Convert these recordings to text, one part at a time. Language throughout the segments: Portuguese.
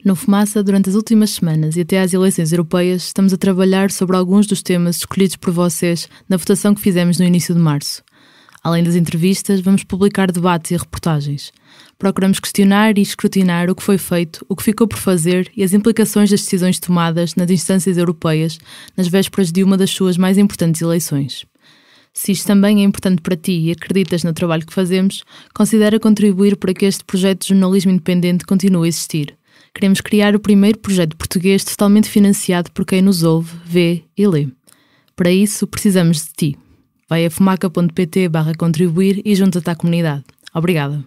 No Fumaça, durante as últimas semanas e até às eleições europeias, estamos a trabalhar sobre alguns dos temas escolhidos por vocês na votação que fizemos no início de março. Além das entrevistas, vamos publicar debates e reportagens. Procuramos questionar e escrutinar o que foi feito, o que ficou por fazer e as implicações das decisões tomadas nas instâncias europeias nas vésperas de uma das suas mais importantes eleições. Se isto também é importante para ti e acreditas no trabalho que fazemos, considera contribuir para que este projeto de jornalismo independente continue a existir. Queremos criar o primeiro projeto português totalmente financiado por quem nos ouve, vê e lê. Para isso, precisamos de ti. Vai a fumaca.pt/contribuir e junta-te à comunidade. Obrigada.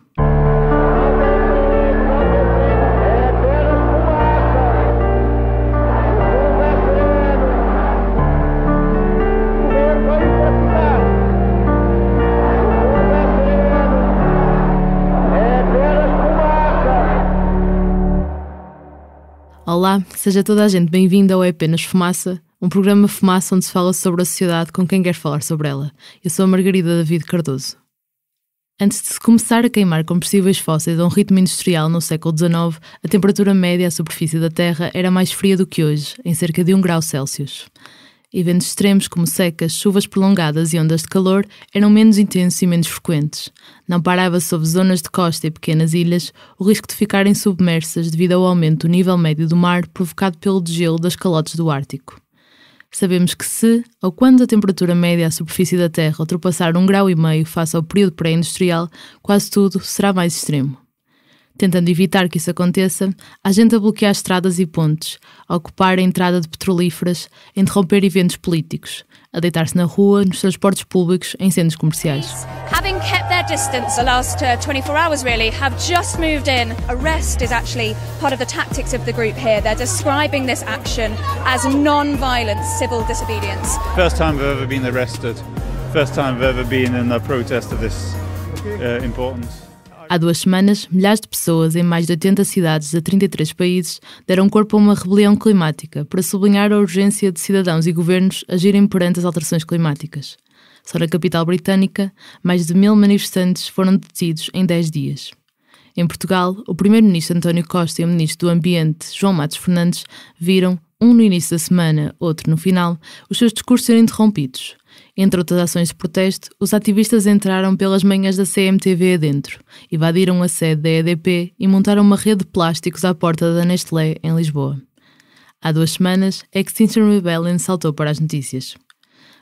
Olá, seja toda a gente bem-vinda ao É Apenas Fumaça, um programa Fumaça onde se fala sobre a sociedade com quem quer falar sobre ela. Eu sou a Margarida David Cardoso. Antes de se começar a queimar combustíveis fósseis a um ritmo industrial no século XIX, a temperatura média à superfície da Terra era mais fria do que hoje, em cerca de 1 grau Celsius. Eventos extremos como secas, chuvas prolongadas e ondas de calor eram menos intensos e menos frequentes. Não parava sobre zonas de costa e pequenas ilhas o risco de ficarem submersas devido ao aumento do nível médio do mar provocado pelo degelo das calotes do Ártico. Sabemos que se, ou quando a temperatura média à superfície da Terra ultrapassar 1,5 graus face ao período pré-industrial, quase tudo será mais extremo. Tentando evitar que isso aconteça, há gente a bloquear estradas e pontes, a ocupar a entrada de petrolíferas, a interromper eventos políticos, a deitar-se na rua, nos transportes públicos, em centros comerciais. Having kept their distance the last 24 hours really, have just moved in. Arrest is actually part of the tactics of the group here. They're describing this action as non-violent civil disobedience. First time I've ever been arrested. First time I've ever been in a protest of this importance. Há 2 semanas, milhares de pessoas em mais de 80 cidades de 33 países deram corpo a uma rebelião climática para sublinhar a urgência de cidadãos e governos agirem perante as alterações climáticas. Só na capital britânica, mais de 1000 manifestantes foram detidos em 10 dias. Em Portugal, o primeiro-ministro António Costa e o ministro do Ambiente, João Matos Fernandes, viram, um no início da semana, outro no final, os seus discursos serem interrompidos. Entre outras ações de protesto, os ativistas entraram pelas manhãs da CMTV adentro, invadiram a sede da EDP e montaram uma rede de plásticos à porta da Nestlé, em Lisboa. Há 2 semanas, Extinction Rebellion saltou para as notícias.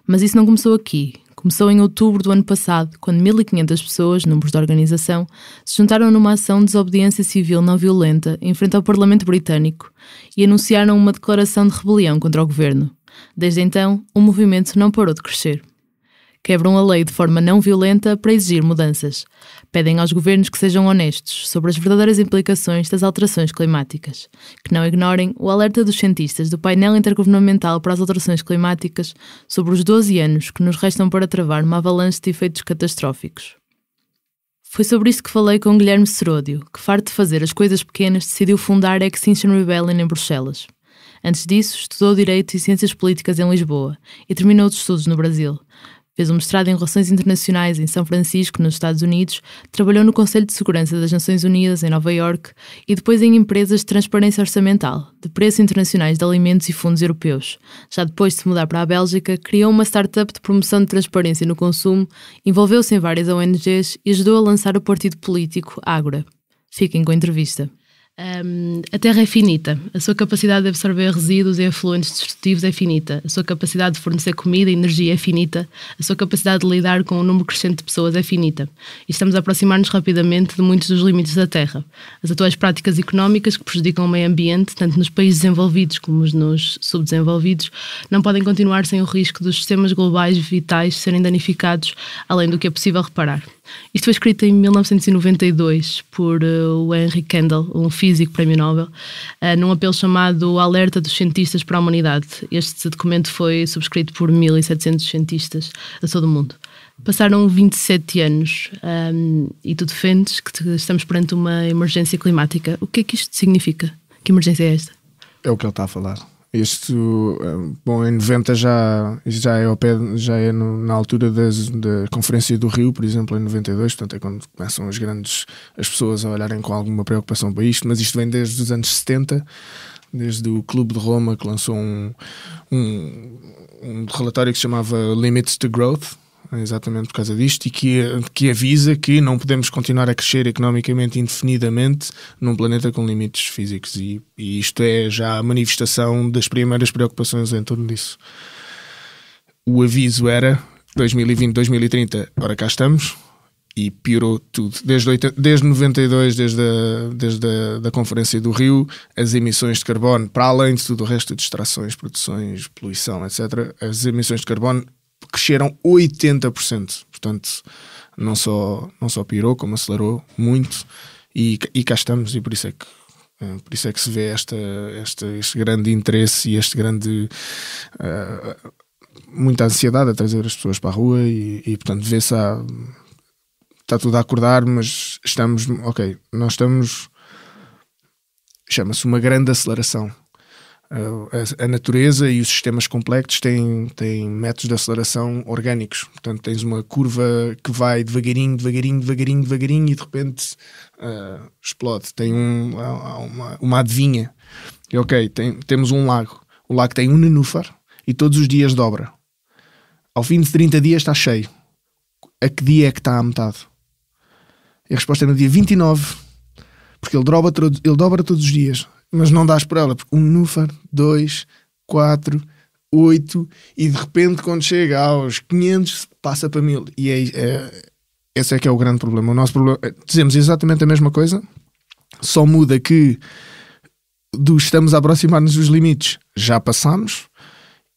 Mas isso não começou aqui. Começou em outubro do ano passado, quando 1500 pessoas, números da organização, se juntaram numa ação de desobediência civil não violenta em frente ao Parlamento Britânico e anunciaram uma declaração de rebelião contra o governo. Desde então, o movimento não parou de crescer. Quebram a lei de forma não violenta para exigir mudanças. Pedem aos governos que sejam honestos sobre as verdadeiras implicações das alterações climáticas, que não ignorem o alerta dos cientistas do painel intergovernamental para as alterações climáticas sobre os 12 anos que nos restam para travar uma avalanche de efeitos catastróficos. Foi sobre isso que falei com Guilherme Seródio, que, farto de fazer as coisas pequenas, decidiu fundar a Extinction Rebellion em Bruxelas. Antes disso, estudou Direito e Ciências Políticas em Lisboa e terminou os estudos no Brasil. Fez um mestrado em Relações Internacionais em São Francisco, nos Estados Unidos, trabalhou no Conselho de Segurança das Nações Unidas em Nova Iorque e depois em empresas de transparência orçamental, de preços internacionais de alimentos e fundos europeus. Já depois de se mudar para a Bélgica, criou uma startup de promoção de transparência no consumo, envolveu-se em várias ONGs e ajudou a lançar o partido político Ágora. Fiquem com a entrevista. A Terra é finita, a sua capacidade de absorver resíduos e efluentes destrutivos é finita, a sua capacidade de fornecer comida e energia é finita, a sua capacidade de lidar com um número crescente de pessoas é finita. E estamos a aproximar-nos rapidamente de muitos dos limites da Terra. As atuais práticas económicas que prejudicam o meio ambiente, tanto nos países desenvolvidos como nos subdesenvolvidos, não podem continuar sem o risco dos sistemas globais vitais serem danificados, além do que é possível reparar. Isto foi escrito em 1992 por o Henry Kendall, um físico prémio Nobel, num apelo chamado Alerta dos Cientistas para a Humanidade. Este documento foi subscrito por 1700 cientistas a todo o mundo. Passaram 27 anos e tu defendes que estamos perante uma emergência climática. O que é que isto significa? Que emergência é esta? É o que ele está a falar. Bom, em 90 já é ao pé, na altura da Conferência do Rio, por exemplo, em 92, portanto é quando começam as pessoas a olharem com alguma preocupação para isto, mas isto vem desde os anos 70, desde o Clube de Roma, que lançou um relatório que se chamava Limits to Growth, exatamente por causa disto, e que avisa que não podemos continuar a crescer economicamente indefinidamente num planeta com limites físicos, e isto é já a manifestação das primeiras preocupações em torno disso. O aviso era 2020, 2030, ora cá estamos, e piorou tudo. Desde 92, desde a Conferência do Rio, as emissões de carbono, para além de tudo o resto de distrações, produções, poluição, etc., as emissões de carbono cresceram 80%. Portanto, não só piorou, como acelerou muito, e cá estamos, e por isso é que se vê este grande interesse e este grande muita ansiedade a trazer as pessoas para a rua, e portanto vê-se está tudo a acordar, mas nós estamos, chama-se uma grande aceleração. A natureza e os sistemas complexos têm métodos de aceleração orgânicos, portanto tens uma curva que vai devagarinho e de repente explode. Tem uma adivinha, e temos um lago, o lago tem um nenúfar e todos os dias dobra. Ao fim de 30 dias está cheio. A que dia é que está à metade? E a resposta é no dia 29, porque ele dobra todos os dias. Mas não dás por ela, porque um nenúfar, 2, 4, 8, e de repente quando chega aos 500 passa para 1000. E esse é que é o grande problema. O nosso problema, dizemos exatamente a mesma coisa, só muda que estamos a aproximar-nos dos limites, já passamos,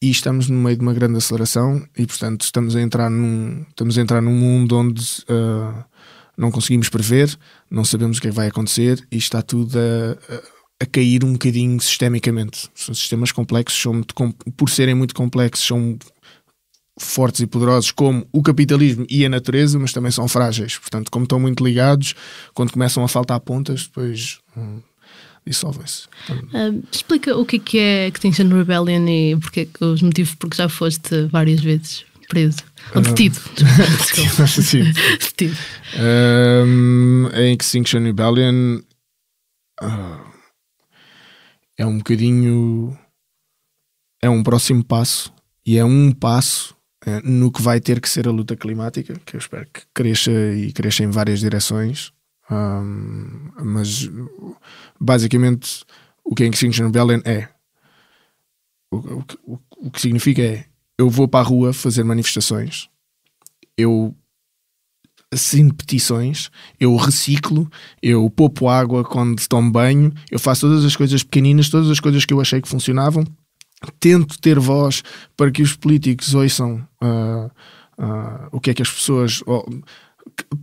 e estamos no meio de uma grande aceleração, e portanto estamos a entrar num mundo onde não conseguimos prever, não sabemos o que é que vai acontecer, e está tudo a cair um bocadinho sistemicamente. Os sistemas complexos, por serem muito complexos, são fortes e poderosos como o capitalismo e a natureza, mas também são frágeis. Portanto, como estão muito ligados, quando começam a faltar pontas, depois dissolvem-se. Explica o que é Extinction Rebellion e os motivos porque já foste várias vezes preso. Ou detido. Detido. A Extinction Rebellion é um bocadinho, é um próximo passo, e é um passo no que vai ter que ser a luta climática, que eu espero que cresça em várias direções, mas basicamente o que a Extinction Rebellion é, o que significa é: eu vou para a rua fazer manifestações, eu assino petições, eu reciclo, eu poupo água quando tomo banho, eu faço todas as coisas pequeninas, todas as coisas que eu achei que funcionavam, tento ter voz para que os políticos ouçam o que é que as pessoas...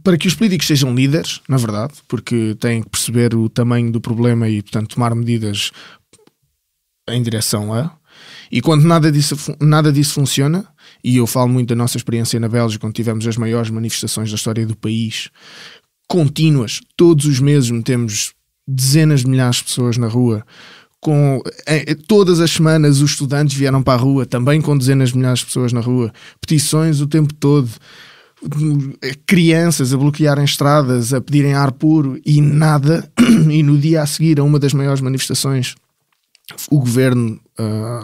para que os políticos sejam líderes, na verdade, porque têm que perceber o tamanho do problema e, portanto, tomar medidas em direção a... E quando nada disso funciona, e eu falo muito da nossa experiência na Bélgica, quando tivemos as maiores manifestações da história do país, contínuas, todos os meses metemos dezenas de milhares de pessoas na rua, todas as semanas os estudantes vieram para a rua, também com dezenas de milhares de pessoas na rua, petições o tempo todo, crianças a bloquearem estradas, a pedirem ar puro, e nada. E no dia a seguir a uma das maiores manifestações, o governo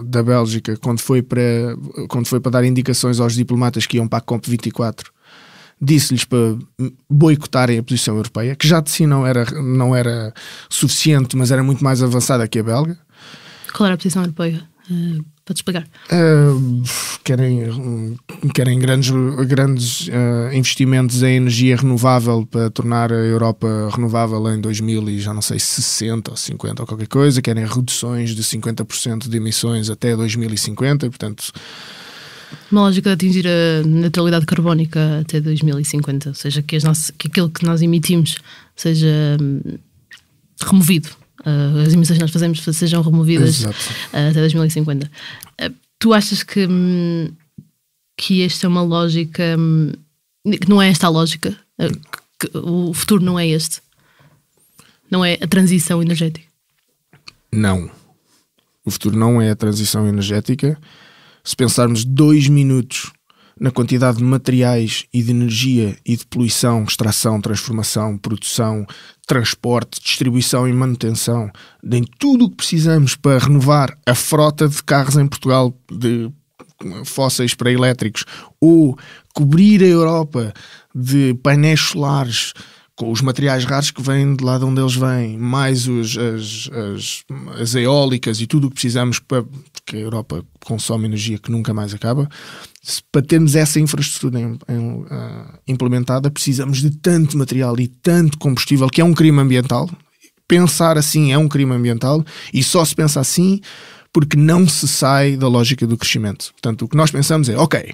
da Bélgica, quando foi para dar indicações aos diplomatas que iam para a COP24, disse-lhes para boicotarem a posição europeia, que já de si não era suficiente, mas era muito mais avançada que a belga. Qual era a posição europeia? Pode explicar? Querem grandes investimentos em energia renovável para tornar a Europa renovável em 2000 e já não sei, 60 ou 50 ou qualquer coisa. Querem reduções de 50% de emissões até 2050, portanto... Uma lógica de atingir a neutralidade carbónica até 2050, ou seja, que aquilo que nós emitimos seja removido. As emissões que nós fazemos sejam removidas até 2050. Tu achas que esta é uma lógica, que não é esta a lógica? Que o futuro não é este? Não é a transição energética? Não. O futuro não é a transição energética. Se pensarmos 2 minutos na quantidade de materiais e de energia e de poluição, extração, transformação, produção, transporte, distribuição e manutenção, de tudo o que precisamos para renovar a frota de carros em Portugal, de fósseis para elétricos, ou cobrir a Europa de painéis solares com os materiais raros que vêm de lá de onde eles vêm, mais as eólicas e tudo o que precisamos porque a Europa consome energia que nunca mais acaba. Para termos essa infraestrutura implementada, precisamos de tanto material e tanto combustível, que é um crime ambiental. Pensar assim é um crime ambiental, e só se pensa assim porque não se sai da lógica do crescimento. Portanto, o que nós pensamos é, ok,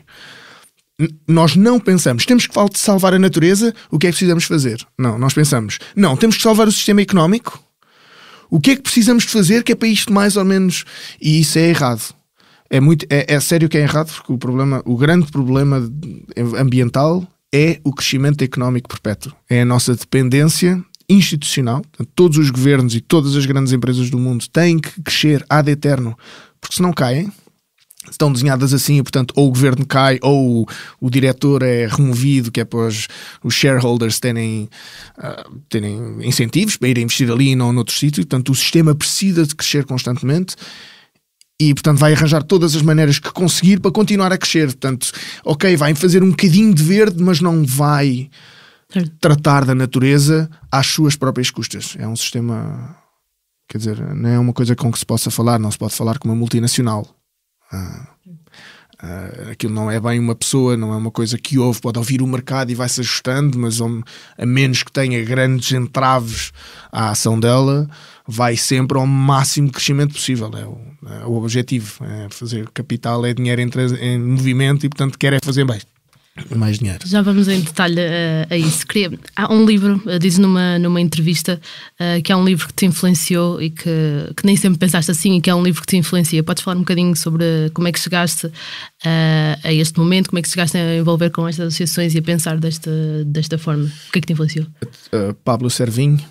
nós não pensamos, temos que salvar a natureza, o que é que precisamos fazer? Não, nós pensamos, não, temos que salvar o sistema económico. O que é que precisamos de fazer que é para isto mais ou menos? E isso é errado. É sério que é errado, porque o grande problema ambiental é o crescimento económico perpétuo. É a nossa dependência institucional. Portanto, todos os governos e todas as grandes empresas do mundo têm que crescer ad eterno, porque se não caem, estão desenhadas assim, e portanto ou o governo cai ou o diretor é removido, que é para os shareholders terem incentivos para ir investir ali e não noutro sítio. Portanto, o sistema precisa de crescer constantemente e, portanto, vai arranjar todas as maneiras que conseguir para continuar a crescer. Portanto, ok, vai fazer um bocadinho de verde, mas não vai tratar da natureza às suas próprias custas. É um sistema, quer dizer, não é uma coisa com que se possa falar, não se pode falar com uma multinacional. Aquilo não é bem uma pessoa, não é uma coisa que pode ouvir o mercado e vai-se ajustando, mas a menos que tenha grandes entraves à ação dela, vai sempre ao máximo crescimento possível. É o objetivo, é fazer capital, é dinheiro em movimento, e portanto quer é fazer bem. Mais dinheiro. Já vamos em detalhe a isso. Há um livro, diz numa entrevista, que é um livro que te influenciou e que nem sempre pensaste assim, e que é um livro que te influencia. Podes falar um bocadinho sobre como é que chegaste a este momento, como é que chegaste a envolver com estas associações e a pensar desta forma? O que é que te influenciou? Pablo Servigne,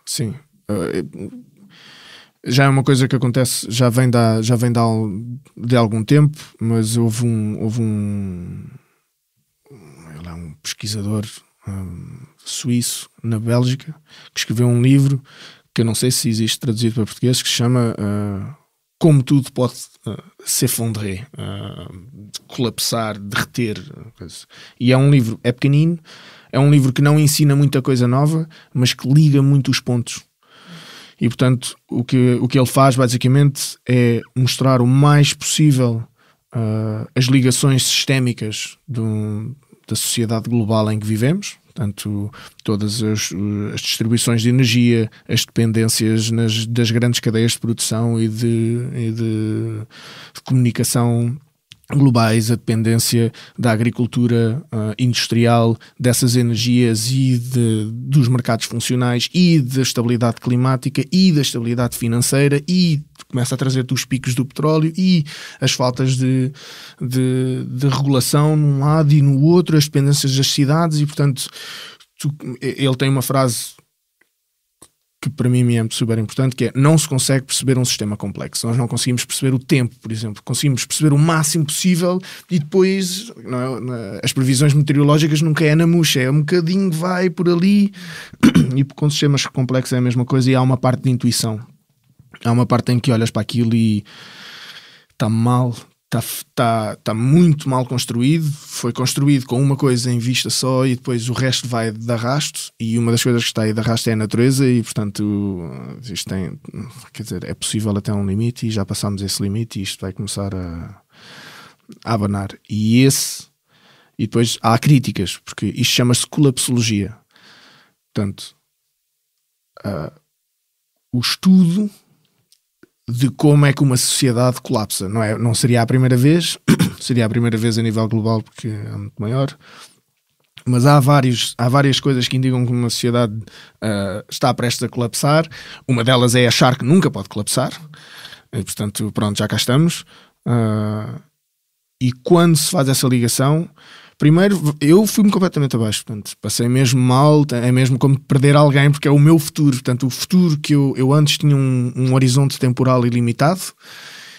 sim. Já é uma coisa que acontece, já vem de algum tempo, mas houve um pesquisador suíço na Bélgica que escreveu um livro que eu não sei se existe traduzido para português, que se chama Como Tudo Pode S'Effondrer, colapsar, derreter. E é um livro, é pequenino, é um livro que não ensina muita coisa nova, mas que liga muito os pontos. E portanto o que ele faz basicamente é mostrar o mais possível as ligações sistémicas da sociedade global em que vivemos, portanto, todas as distribuições de energia, as dependências das grandes cadeias de produção e de comunicação globais, a dependência da agricultura industrial, dessas energias e dos mercados funcionais e da estabilidade climática e da estabilidade financeira, e começa a trazer os picos do petróleo e as faltas de regulação num lado e no outro, as dependências das cidades. E portanto ele tem uma frase que para mim me é super importante, que é: não se consegue perceber um sistema complexo. Nós não conseguimos perceber o tempo, por exemplo. Conseguimos perceber o máximo possível e depois as previsões meteorológicas nunca é na murcha, é um bocadinho, vai por ali. E com sistemas complexos é a mesma coisa, e há uma parte de intuição. Há uma parte em que olhas para aquilo e está mal, está muito mal construído, foi construído com uma coisa em vista só e depois o resto vai de arrasto, e uma das coisas que está aí de arrasto é a natureza, e portanto isto tem, quer dizer, é possível até um limite, e já passámos esse limite e isto vai começar a abanar. E depois há críticas, porque isto chama-se colapsologia. Portanto, o estudo de como é que uma sociedade colapsa. Não seria a primeira vez, seria a primeira vez a nível global, porque é muito maior, mas há várias coisas que indicam que uma sociedade está prestes a colapsar. Uma delas é achar que nunca pode colapsar, e, portanto, pronto, já cá estamos. E quando se faz essa ligação, Primeiro, eu fui-me completamente abaixo, portanto, passei mesmo mal, é mesmo como perder alguém, porque é o meu futuro. Portanto, o futuro que eu antes tinha um horizonte temporal ilimitado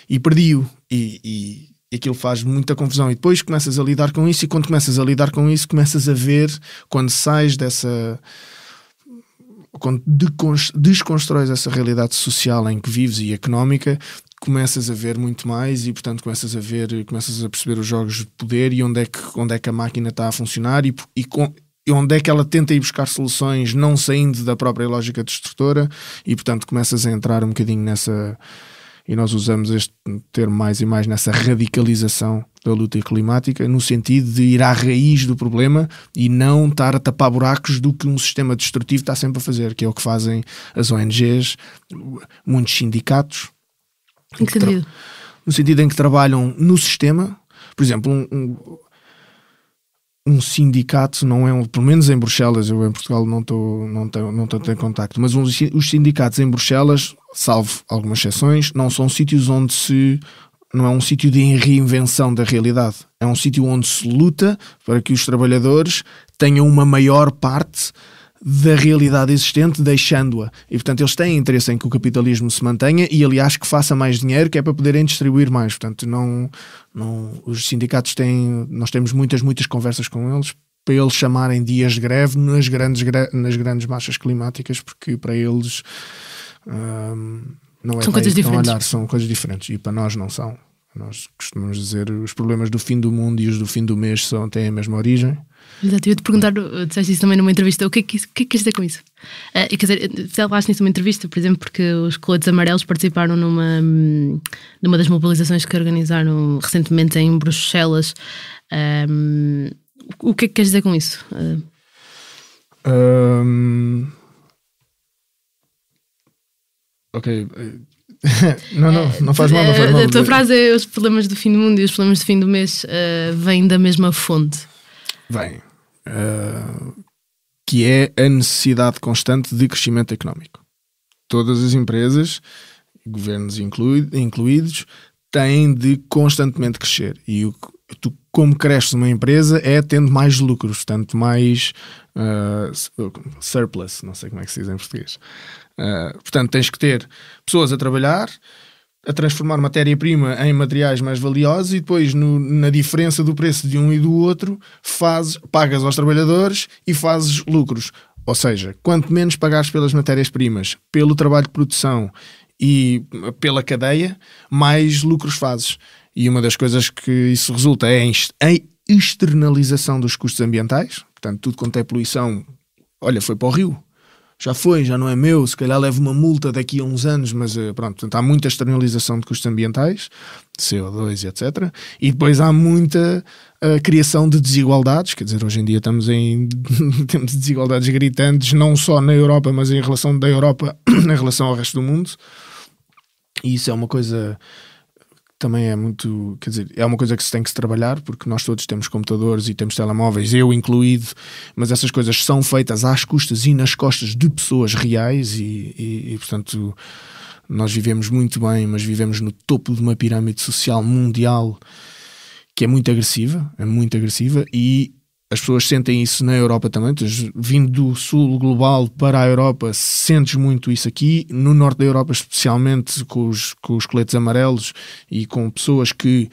e perdi-o. E aquilo faz muita confusão. E depois começas a lidar com isso, e quando começas a lidar com isso, começas a ver, quando sais dessa... Quando desconstróis essa realidade social em que vives e económica, começas a ver muito mais e, portanto, começas a perceber os jogos de poder e onde é que a máquina está a funcionar e onde é que ela tenta ir buscar soluções não saindo da própria lógica destrutora e, portanto, começas a entrar um bocadinho nessa... E nós usamos este termo mais e mais nessa radicalização da luta climática, no sentido de ir à raiz do problema e não estar a tapar buracos do que um sistema destrutivo está sempre a fazer, que é o que fazem as ONGs, muitos sindicatos. Em que sentido? No sentido em que trabalham no sistema. Por exemplo, um sindicato não é pelo menos em Bruxelas, eu em Portugal não estou em contacto, mas os sindicatos em Bruxelas, salvo algumas exceções, não são sítios não é um sítio de reinvenção da realidade, é um sítio onde se luta para que os trabalhadores tenham uma maior parte da realidade existente, deixando-a. E, portanto, eles têm interesse em que o capitalismo se mantenha e, aliás, que faça mais dinheiro, que é para poderem distribuir mais. Portanto, os sindicatos nós temos muitas conversas com eles para eles chamarem dias de greve nas grandes marchas climáticas, porque para eles não é são coisas diferentes. Olhar, são coisas diferentes e para nós não são. Nós costumamos dizer os problemas do fim do mundo e os do fim do mês têm a mesma origem. Exato, eu ia te perguntar, disseste isso também numa entrevista, o que é que queres dizer com isso? Quer dizer, falaste nisso numa entrevista, por exemplo, porque os coletes amarelos participaram numa das mobilizações que organizaram recentemente em Bruxelas. O que é que queres dizer com isso? Ok. Não faz mal, não faz mal. A tua frase é: os problemas do fim do mundo e os problemas do fim do mês vêm da mesma fonte. Vem. Que é a necessidade constante de crescimento económico. Todas as empresas, governos incluídos, têm de constantemente crescer. E tu, como cresces uma empresa, é tendo mais lucros, portanto, mais surplus, não sei como é que se diz em português. Portanto, tens que ter pessoas a trabalhar, a transformar matéria-prima em materiais mais valiosos e depois na diferença do preço de um e do outro pagas aos trabalhadores e fazes lucros. Ou seja, quanto menos pagares pelas matérias-primas, pelo trabalho de produção e pela cadeia, mais lucros fazes. E uma das coisas que isso resulta é a externalização dos custos ambientais. Portanto, tudo quanto é poluição, olha, foi para o rio. Já não é meu, se calhar levo uma multa daqui a uns anos, mas pronto, portanto, há muita externalização de custos ambientais, CO2 e etc. E depois há muita criação de desigualdades, quer dizer, hoje em dia temos desigualdades gritantes, não só na Europa, mas em relação da Europa em relação ao resto do mundo. E isso é uma coisa... também é muito, quer dizer, é uma coisa que se tem que se trabalhar, porque nós todos temos computadores e temos telemóveis, eu incluído, mas essas coisas são feitas às custas e nas costas de pessoas reais e portanto nós vivemos muito bem, mas vivemos no topo de uma pirâmide social mundial que é muito agressiva e as pessoas sentem isso na Europa também. Vindo do sul global para a Europa, sentes muito isso aqui. No norte da Europa, especialmente com os coletes amarelos e com pessoas que,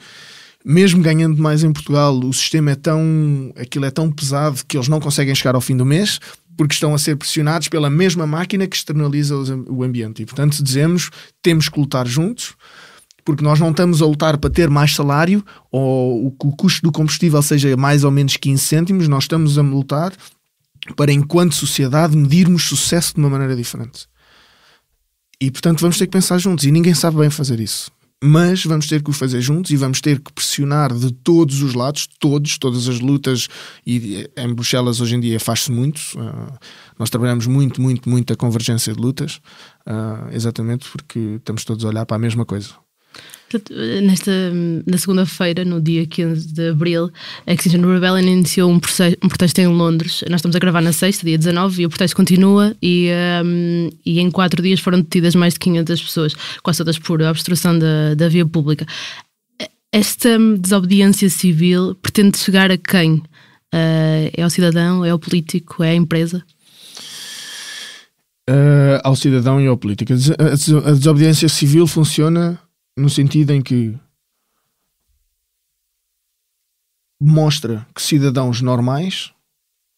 mesmo ganhando mais em Portugal, o sistema aquilo é tão pesado que eles não conseguem chegar ao fim do mês porque estão a ser pressionados pela mesma máquina que externaliza o ambiente. E, portanto, dizemos, temos que lutar juntos, porque nós não estamos a lutar para ter mais salário ou que o custo do combustível seja mais ou menos 15 cêntimos, nós estamos a lutar para, enquanto sociedade, medirmos sucesso de uma maneira diferente. E, portanto, vamos ter que pensar juntos. E ninguém sabe bem fazer isso. Mas vamos ter que o fazer juntos e vamos ter que pressionar de todos os lados, todas as lutas. E em Bruxelas, hoje em dia, faz-se muito. Nós trabalhamos muito a convergência de lutas, exatamente porque estamos todos a olhar para a mesma coisa. Na segunda-feira, no dia 15 de Abril, a Extinction Rebellion iniciou um protesto em Londres. Nós estamos a gravar na sexta, dia 19, e o protesto continua e em 4 dias foram detidas mais de 500 pessoas, quase todas por obstrução da via pública. Esta desobediência civil pretende chegar a quem? É ao cidadão? É ao político? É à empresa? Ao cidadão e ao político. A desobediência civil funciona no sentido em que mostra que cidadãos normais,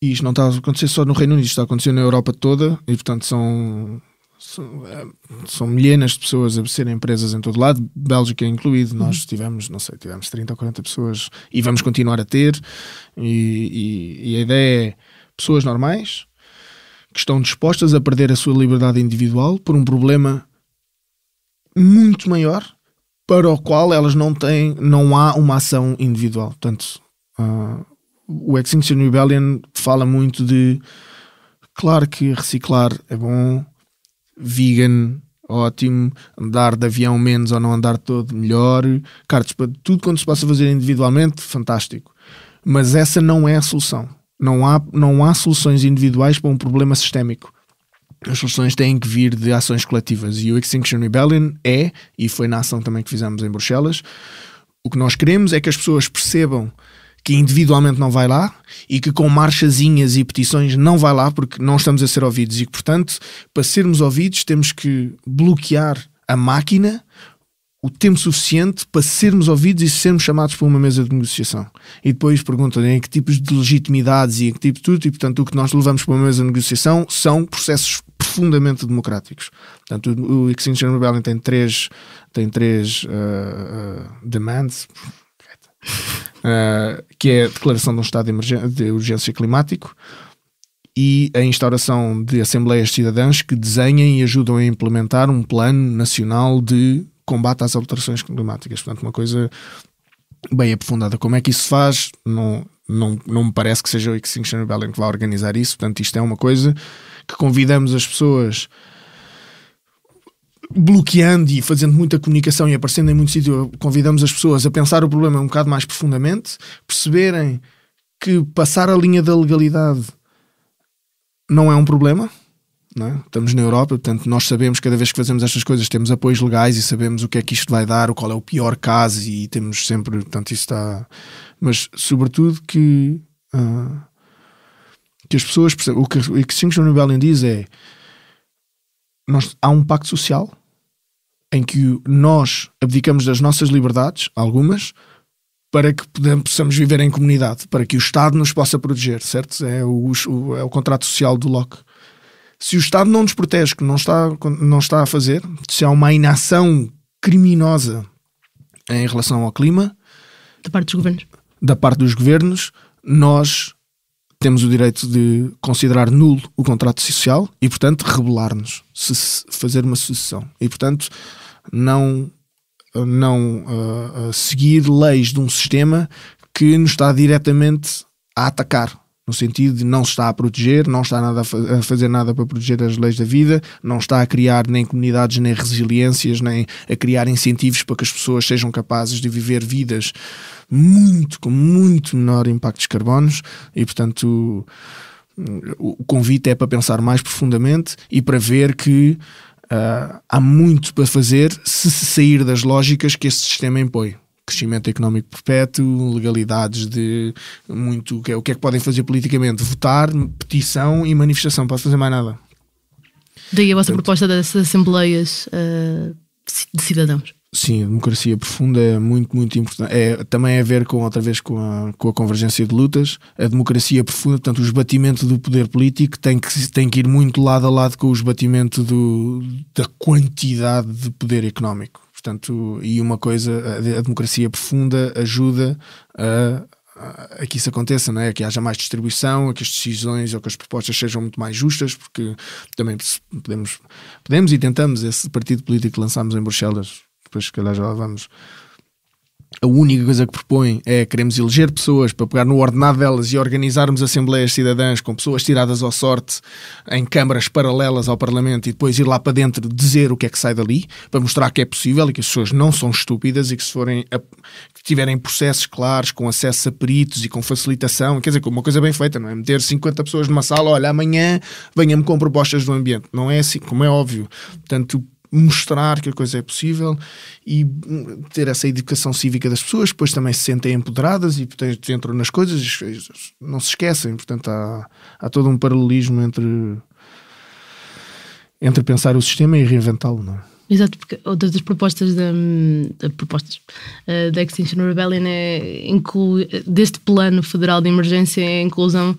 e isto não está a acontecer só no Reino Unido, isto está a acontecer na Europa toda, e portanto são milhares de pessoas a serem presas em todo lado, Bélgica incluído. Nós tivemos 30 ou 40 pessoas, e vamos continuar a ter, e a ideia é pessoas normais que estão dispostas a perder a sua liberdade individual por um problema muito maior, para o qual elas não há uma ação individual. Portanto, o Extinction Rebellion fala muito de, claro que reciclar é bom, vegan, ótimo, andar de avião menos ou não andar todo, melhor, cartas para tudo quando se possa fazer individualmente, fantástico. Mas essa não é a solução. Não há soluções individuais para um problema sistémico. As soluções têm que vir de ações coletivas, e o Extinction Rebellion e foi na ação também que fizemos em Bruxelas, o que nós queremos é que as pessoas percebam que individualmente não vai lá, e que com marchazinhas e petições não vai lá, porque não estamos a ser ouvidos, e que, portanto, para sermos ouvidos temos que bloquear a máquina o tempo suficiente para sermos ouvidos e sermos chamados para uma mesa de negociação. E depois perguntam em que tipos de legitimidades e em que tipo de tudo, e portanto o que nós levamos para uma mesa de negociação são processos profundamente democráticos. Portanto, o Extinction Rebellion tem três demands, que é a declaração de um estado de urgência climático e a instauração de assembleias cidadãs que desenhem e ajudam a implementar um plano nacional de combate às alterações climáticas. Portanto, uma coisa bem aprofundada. Como é que isso se faz? Não me parece que seja o Extinction Rebellion que vai organizar isso. Portanto, isto é uma coisa que convidamos as pessoas, bloqueando e fazendo muita comunicação e aparecendo em muito sítio, convidamos as pessoas a pensar o problema um bocado mais profundamente, perceberem que passar a linha da legalidade não é um problema. Não é? Estamos na Europa, portanto nós sabemos, cada vez que fazemos estas coisas temos apoios legais e sabemos o que é que isto vai dar, qual é o pior caso, e temos sempre, portanto isso está, mas sobretudo que as pessoas percebam. O que o Extinction Rebellion diz é, há um pacto social em que nós abdicamos das nossas liberdades, algumas, para que possamos viver em comunidade, para que o Estado nos possa proteger, certo? É o contrato social do Locke. Se o Estado não nos protege, que não está a fazer, se há uma inação criminosa em relação ao clima da parte dos governos, nós temos o direito de considerar nulo o contrato social e, portanto, rebelar-nos, fazer uma secessão. E, portanto, não seguir leis de um sistema que nos está diretamente a atacar. No sentido de não se está a proteger, não está a fazer nada para proteger as leis da vida, não está a criar nem comunidades, nem resiliências, nem a criar incentivos para que as pessoas sejam capazes de viver vidas com muito menor impacto de carbonos. E, portanto, o convite é para pensar mais profundamente e para ver que há muito para fazer se sair das lógicas que este sistema impõe. Crescimento económico perpétuo, legalidades de muito... O que é que podem fazer politicamente? Votar, petição e manifestação, pode fazer mais nada. Daí a vossa proposta das assembleias de cidadãos. Sim, a democracia profunda é muito, muito importante. Também a ver outra vez com a convergência de lutas. A democracia profunda, portanto, o esbatimento do poder político tem que ir muito lado a lado com o esbatimento da quantidade de poder económico. Portanto, e uma coisa, a democracia profunda ajuda a que isso aconteça, não é? A que haja mais distribuição, a que as decisões ou que as propostas sejam muito mais justas, porque também podemos e tentamos esse partido político que lançámos em Bruxelas, depois se calhar já lá vamos. A única coisa que propõe é queremos eleger pessoas para pegar no ordenado delas e organizarmos assembleias cidadãs com pessoas tiradas ao sorte em câmaras paralelas ao Parlamento e depois ir lá para dentro dizer o que é que sai dali, para mostrar que é possível e que as pessoas não são estúpidas e que que tiverem processos claros, com acesso a peritos e com facilitação, quer dizer, com uma coisa bem feita, não é? Meter 50 pessoas numa sala, olha, amanhã venha-me com propostas do ambiente. Não é assim, como é óbvio. Portanto, mostrar que a coisa é possível e ter essa educação cívica das pessoas, depois também se sentem empoderadas e entram nas coisas, não se esquecem. Portanto, há todo um paralelismo entre pensar o sistema e reinventá-lo, não é? Exato, porque outra das propostas da Extinction Rebellion é deste plano federal de emergência é a inclusão,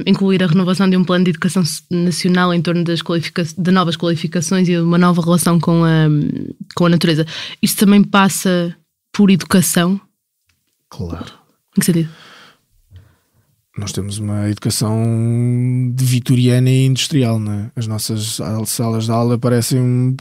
incluir a renovação de um plano de educação nacional em torno de novas qualificações e uma nova relação com a natureza. Isto também passa por educação? Claro. Em que sentido? Nós temos uma educação vitoriana e industrial, não é? As nossas salas de aula parecem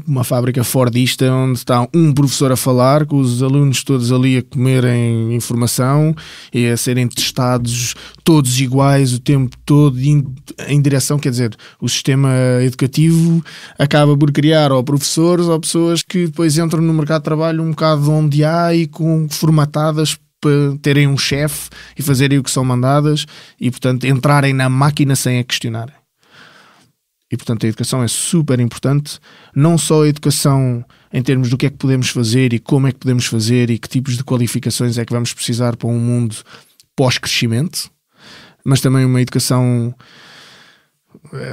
uma fábrica fordista onde está um professor a falar, com os alunos todos ali a comerem informação e a serem testados todos iguais o tempo todo em direção, quer dizer, o sistema educativo acaba por criar ou professores ou pessoas que depois entram no mercado de trabalho um bocado onde há e formatadas para terem um chefe e fazerem o que são mandadas e, portanto, entrarem na máquina sem a questionarem. E, portanto, a educação é super importante, não só a educação em termos do que é que podemos fazer e como é que podemos fazer e que tipos de qualificações é que vamos precisar para um mundo pós-crescimento, mas também uma educação,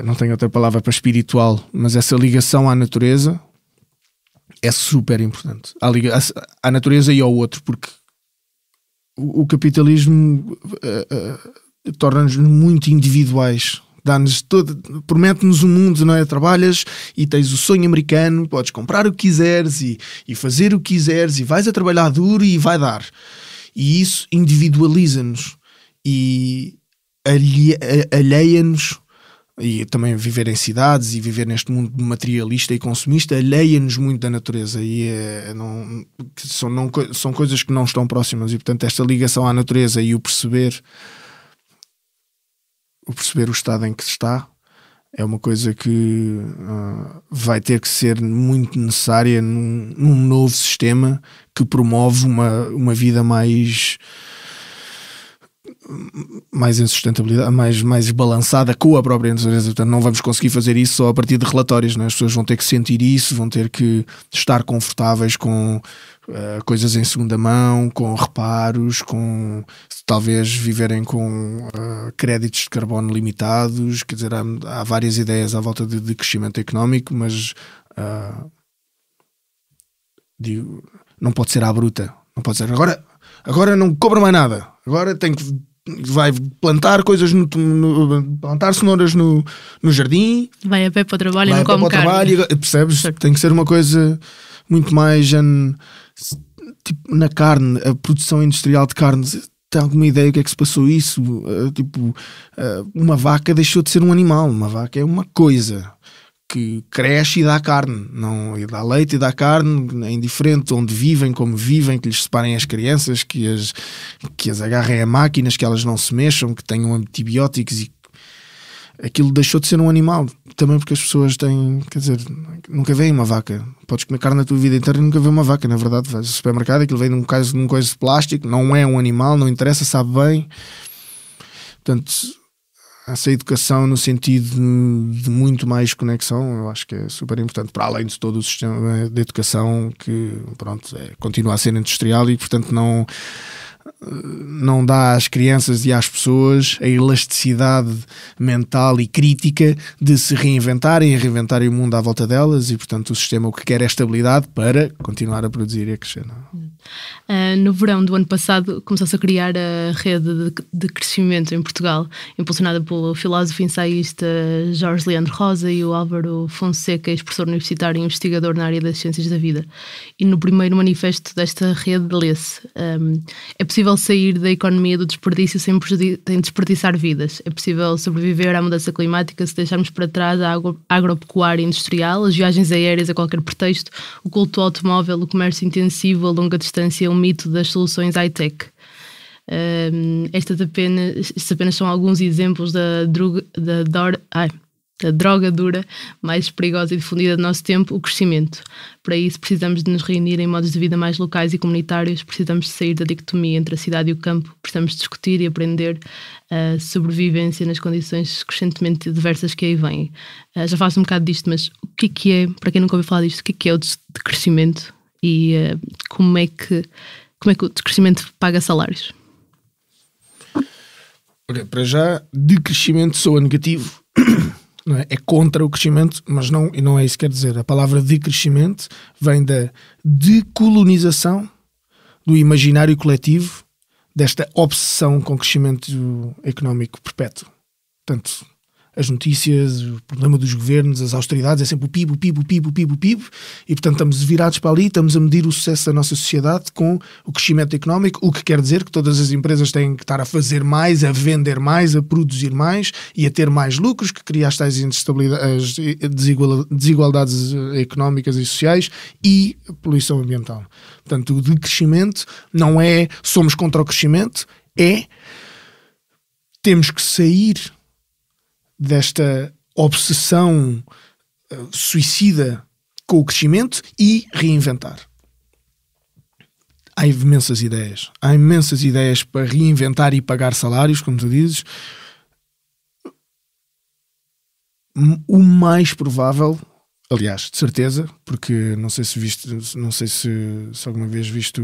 não tenho outra palavra para espiritual, mas essa ligação à natureza é super importante. À natureza e ao outro, porque o capitalismo torna-nos muito individuais, promete-nos um mundo, não é? Trabalhas e tens o sonho americano, podes comprar o que quiseres e fazer o que quiseres e vais a trabalhar duro e vai dar. E isso individualiza-nos e alheia-nos, e também viver em cidades e viver neste mundo materialista e consumista alheia-nos muito da natureza e são coisas que não estão próximas e, portanto, esta ligação à natureza e o perceber o estado em que se está é uma coisa que vai ter que ser muito necessária num novo sistema que promove uma vida mais em sustentabilidade, mais balançada com a própria natureza. Portanto, não vamos conseguir fazer isso só a partir de relatórios, não é? As pessoas vão ter que sentir isso, vão ter que estar confortáveis com coisas em segunda mão, com reparos, com talvez viverem com créditos de carbono limitados. Quer dizer, há várias ideias à volta de crescimento económico, mas não pode ser à bruta, não pode ser agora não cobra mais nada, agora vai plantar coisas plantar cenouras no jardim, vai a pé para o trabalho e não come carne. Percebes? Certo. Tem que ser uma coisa muito mais tipo, na carne, a produção industrial de carne. Tem alguma ideia o que é que se passou isso? Uma vaca deixou de ser um animal, uma vaca é uma coisa que cresce e dá carne, e dá leite e dá carne, é indiferente onde vivem, como vivem, que lhes separem as crianças, que as agarrem a máquinas, que elas não se mexam, que tenham antibióticos, e aquilo deixou de ser um animal. Também porque as pessoas têm, quer dizer, nunca veem uma vaca. Podes comer carne a tua vida inteira e nunca vê uma vaca, na verdade. Vais ao supermercado, aquilo vem num coisa de plástico, não é um animal, não interessa, sabe bem. Portanto, essa educação no sentido de muito mais conexão, eu acho que é super importante, para além de todo o sistema de educação que, pronto, continua a ser industrial e, portanto, não dá às crianças e às pessoas a elasticidade mental e crítica de se reinventarem e reinventarem o mundo à volta delas, e, portanto, o sistema o que quer é estabilidade para continuar a produzir e a crescer. No verão do ano passado começou-se a criar a rede de crescimento em Portugal, impulsionada pelo filósofo e ensaísta Jorge Leandro Rosa e o Álvaro Fonseca, ex-professor universitário e investigador na área das ciências da vida. E no primeiro manifesto desta rede lê-se: é possível sair da economia do desperdício sem desperdiçar vidas. É possível sobreviver à mudança climática se deixarmos para trás a agropecuária industrial, as viagens aéreas a qualquer pretexto, o culto ao automóvel, o comércio intensivo a longa distância, o mito das soluções high-tech. Estes apenas são alguns exemplos a droga dura mais perigosa e difundida do nosso tempo, o crescimento. Para isso precisamos de nos reunir em modos de vida mais locais e comunitários, precisamos de sair da dicotomia entre a cidade e o campo, precisamos de discutir e aprender a sobrevivência nas condições crescentemente diversas que aí vêm. Já falaste um bocado disto, mas o que é, para quem nunca ouviu falar disto, o que é o decrescimento e como é que o decrescimento paga salários? Olha, para já, decrescimento soa negativo. Não é? É contra o crescimento, mas não é isso que quer dizer. A palavra decrescimento vem da decolonização do imaginário coletivo, desta obsessão com o crescimento económico perpétuo. Portanto, as notícias, o problema dos governos, as austeridades, é sempre o PIB, o PIB, o PIB, o PIB, o PIB, e portanto estamos virados para ali, estamos a medir o sucesso da nossa sociedade com o crescimento económico, o que quer dizer que todas as empresas têm que estar a fazer mais, a vender mais, a produzir mais e a ter mais lucros, que cria as tais instabilidades, desigualdades económicas e sociais e poluição ambiental. Portanto, o decrescimento não é somos contra o crescimento, é temos que sair desta obsessão suicida com o crescimento e reinventar. Há imensas ideias para reinventar e pagar salários, como tu dizes. O mais provável, aliás, de certeza, porque não sei se alguma vez viste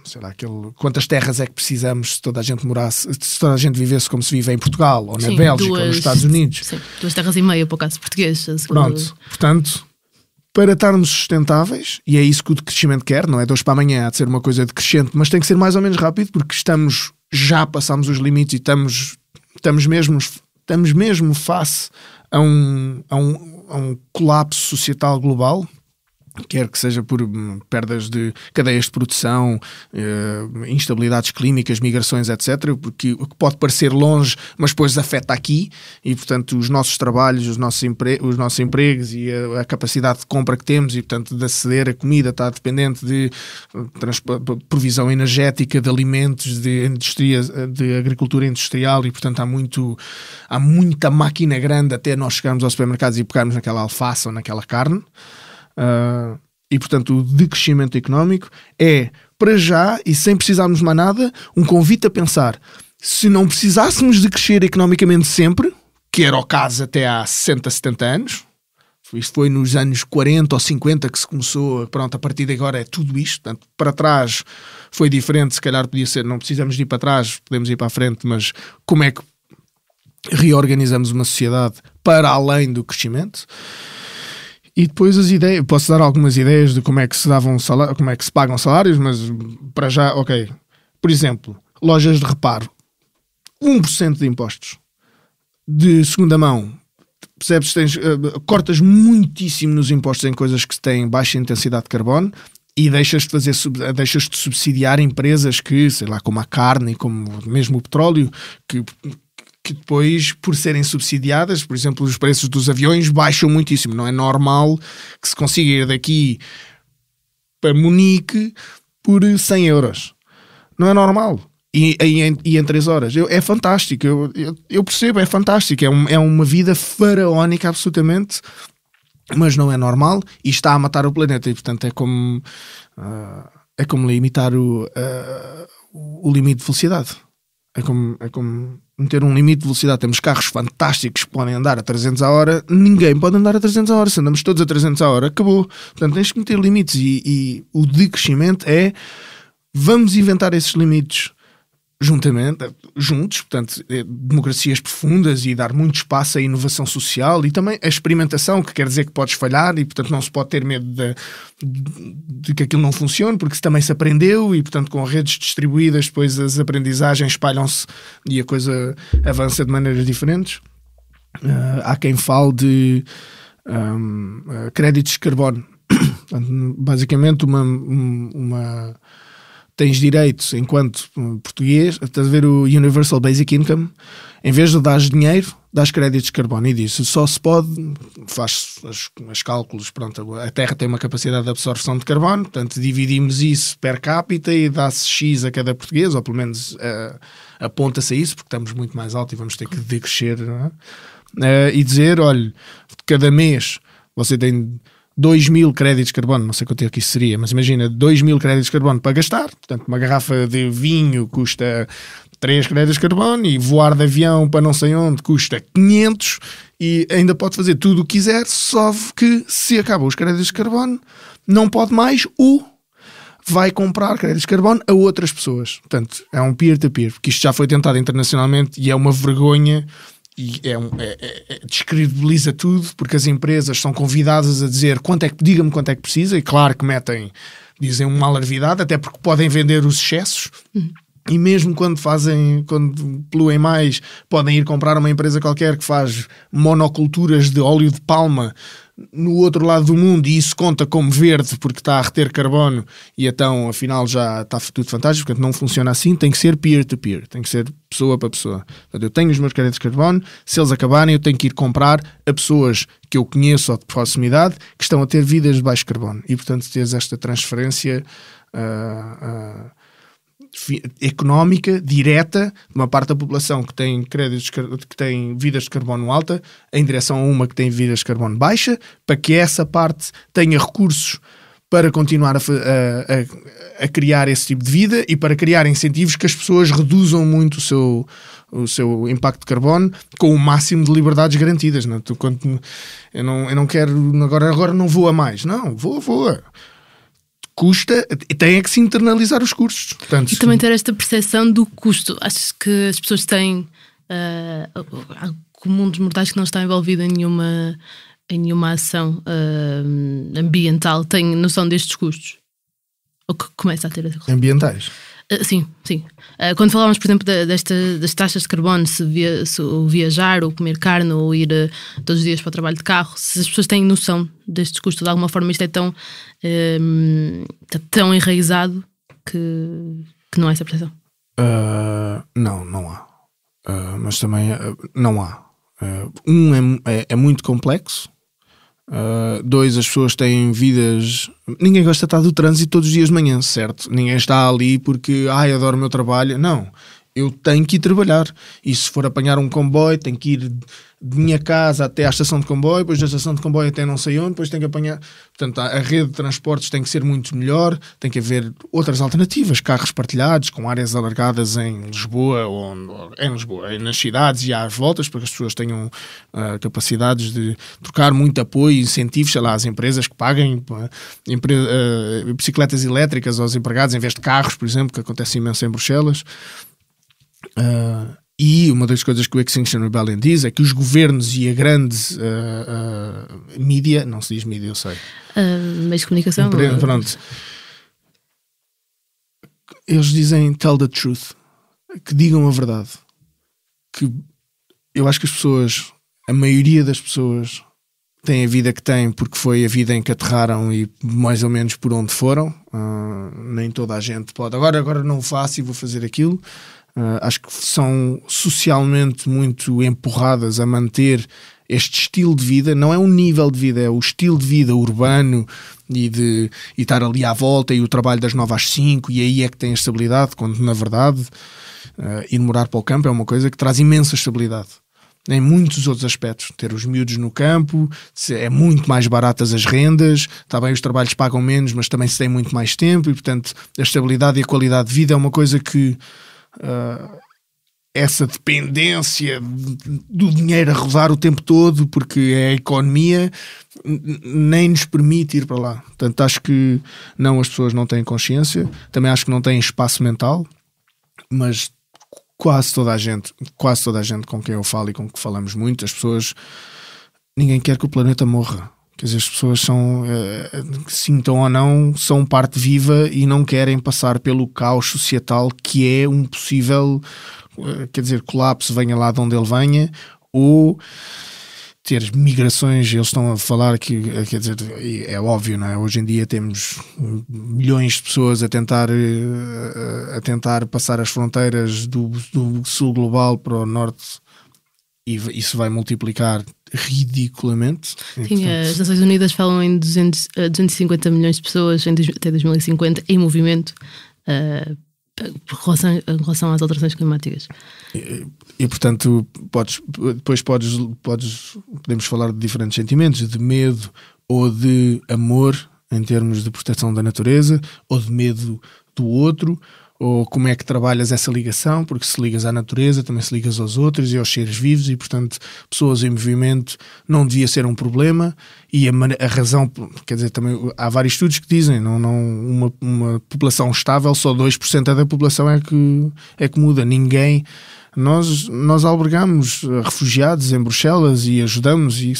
sei lá, quantas terras é que precisamos se toda a gente morasse, se toda a gente vivesse como se vive em Portugal, ou na Bélgica, ou nos Estados Unidos. Sim, 2,5 terras para o caso português. Pronto, portanto, para estarmos sustentáveis, e é isso que o decrescimento quer, não é de hoje para amanhã, há de ser uma coisa decrescente, mas tem que ser mais ou menos rápido, porque já passámos os limites e estamos mesmo face a um colapso societal global, quer que seja por perdas de cadeias de produção, instabilidades clínicas, migrações, etc., porque o que pode parecer longe, mas depois afeta aqui, e portanto os nossos trabalhos, os nossos empregos e a capacidade de compra que temos, e portanto de aceder a comida está dependente de provisão energética, de alimentos, de agricultura industrial, e portanto há muita máquina grande até nós chegarmos aos supermercados e pegarmos naquela alface ou naquela carne. E portanto o decrescimento económico é, para já e sem precisarmos de mais nada, um convite a pensar: se não precisássemos de crescer economicamente sempre, que era o caso até há 60, 70 anos, isto foi nos anos 40 ou 50 que se começou, pronto, a partir de agora é tudo isto, portanto, para trás foi diferente, se calhar podia ser, não precisamos de ir para trás, podemos ir para a frente, mas como é que reorganizamos uma sociedade para além do crescimento? E depois as ideias, posso dar algumas ideias de como é que se como é que se pagam salários, mas para já, ok. Por exemplo, lojas de reparo, 1% de impostos de segunda mão, percebes? Cortas muitíssimo nos impostos em coisas que têm baixa intensidade de carbono e deixas de subsidiar empresas que, sei lá, como a carne e como mesmo o petróleo, que depois, por serem subsidiadas, por exemplo, os preços dos aviões baixam muitíssimo. Não é normal que se consiga ir daqui para Munique por 100 euros. Não é normal. E em 3 horas. É fantástico. Eu percebo, é fantástico. É uma vida faraónica, absolutamente, mas não é normal e está a matar o planeta. E, portanto, é como limitar o limite de velocidade. É como meter um limite de velocidade. Temos carros fantásticos que podem andar a 300 a hora. Ninguém pode andar a 300 a hora. Se andamos todos a 300 a hora, acabou. Portanto, tens que meter limites. E o decrescimento é: vamos inventar esses limites juntos, portanto, democracias profundas e dar muito espaço à inovação social e também à experimentação, que quer dizer que podes falhar e, portanto, não se pode ter medo de que aquilo não funcione, porque também se aprendeu e, portanto, com redes distribuídas, depois as aprendizagens espalham-se e a coisa avança de maneiras diferentes. Há quem fale de créditos de carbono. Basicamente, tens direito, enquanto português, estás a ver o Universal Basic Income, em vez de dar dinheiro, dás créditos de carbono. E diz, só se pode, faz os cálculos, pronto, a Terra tem uma capacidade de absorção de carbono, portanto dividimos isso per capita e dá-se X a cada português, ou pelo menos aponta-se a isso, porque estamos muito mais alto e vamos ter que decrescer, não é? e dizer, olha, cada mês você tem 2.000 créditos de carbono, não sei quanto é que isso seria, mas imagina 2.000 créditos de carbono para gastar. Portanto, uma garrafa de vinho custa 3 créditos de carbono e voar de avião para não sei onde custa 500 e ainda pode fazer tudo o que quiser, só que se acabam os créditos de carbono não pode mais ou vai comprar créditos de carbono a outras pessoas. Portanto, é um peer-to-peer, porque isto já foi tentado internacionalmente e é uma vergonha. E descredibiliza tudo, porque as empresas são convidadas a dizer diga-me quanto é que precisa, e claro que dizem uma alarvidade, até porque podem vender os excessos, e mesmo quando poluem mais, podem ir comprar uma empresa qualquer que faz monoculturas de óleo de palma no outro lado do mundo, e isso conta como verde porque está a reter carbono, e então afinal já está tudo fantástico. Portanto, não funciona assim, tem que ser peer-to-peer, tem que ser pessoa para pessoa. Portanto, eu tenho os meus créditos de carbono, se eles acabarem eu tenho que ir comprar a pessoas que eu conheço ou de proximidade que estão a ter vidas de baixo carbono, e portanto teres esta transferência económica, direta, de uma parte da população que tem créditos, que tem vidas de carbono alta, em direção a uma que tem vidas de carbono baixa, para que essa parte tenha recursos para continuar a criar esse tipo de vida e para criar incentivos que as pessoas reduzam muito o seu impacto de carbono com o máximo de liberdades garantidas. Não? Eu não quero, agora não voa mais. Não, voa. Custa, tem que se internalizar os custos. Portanto, e também ter esta percepção do custo. Acho que as pessoas têm comum dos mortais que não está envolvido em nenhuma ação ambiental tem noção destes custos. Ou que começa a ter ambientais. Sim. Quando falávamos, por exemplo, das taxas de carbono, se viajar ou comer carne ou ir todos os dias para o trabalho de carro, se as pessoas têm noção destes custos, de alguma forma isto é tão enraizado que não há essa percepção. Não há. Mas também não há. É muito complexo. 2, as pessoas têm vidas. Ninguém gosta de estar do trânsito todos os dias de manhã, certo? Ninguém está ali porque adoro o meu trabalho. Não, eu tenho que ir trabalhar, e se for apanhar um comboio tenho que ir de minha casa até à estação de comboio, depois da estação de comboio até não sei onde, depois tenho que apanhar. Portanto, a rede de transportes tem que ser muito melhor, tem que haver outras alternativas, carros partilhados com áreas alargadas em Lisboa e nas cidades e às voltas, para que as pessoas tenham capacidades de trocar muito apoio, incentivos, sei lá, às empresas que paguem bicicletas elétricas aos empregados em vez de carros, por exemplo, que acontece imenso em Bruxelas. E uma das coisas que o Extinction Rebellion diz é que os governos e a grande mídia, não se diz mídia, eu sei, meios de comunicação, pronto, eles dizem tell the truth, que digam a verdade, que eu acho que as pessoas, a maioria das pessoas tem a vida que têm porque foi a vida em que aterraram e mais ou menos por onde foram. Nem toda a gente pode agora não faço e vou fazer aquilo. Acho que são socialmente muito empurradas a manter este estilo de vida. Não é um nível de vida, é o estilo de vida urbano e estar ali à volta, e o trabalho das 9 às 5, e aí é que tem a estabilidade, quando na verdade ir morar para o campo é uma coisa que traz imensa estabilidade em muitos outros aspectos. Ter os miúdos no campo, é muito mais baratas as rendas, está bem, os trabalhos pagam menos, mas também se tem muito mais tempo, e portanto a estabilidade e a qualidade de vida é uma coisa que essa dependência do dinheiro a rodar o tempo todo, porque é a economia, nem nos permite ir para lá. Portanto, acho que não, as pessoas não têm consciência, também acho que não têm espaço mental, mas quase toda a gente com quem eu falo e com quem falamos muito, as pessoas, ninguém quer que o planeta morra. Quer dizer, as pessoas sintam ou não, são parte viva e não querem passar pelo caos societal que é um possível, colapso, venha lá de onde ele venha, ou ter migrações. Eles estão a falar que, quer dizer, é óbvio, não é? Hoje em dia temos milhões de pessoas a tentar passar as fronteiras do sul global para o norte, e isso vai multiplicar ridiculamente. Sim, as Nações Unidas falam em 250 milhões de pessoas até 2050 em movimento, em relação às alterações climáticas. E portanto, podemos falar de diferentes sentimentos, de medo ou de amor em termos de proteção da natureza, ou de medo do outro, ou como é que trabalhas essa ligação, porque se ligas à natureza, também se ligas aos outros e aos seres vivos, e portanto pessoas em movimento não devia ser um problema, e a razão, quer dizer, também há vários estudos que dizem, uma população estável, só 2% da população é que muda, ninguém... Nós albergamos refugiados em Bruxelas e ajudamos, e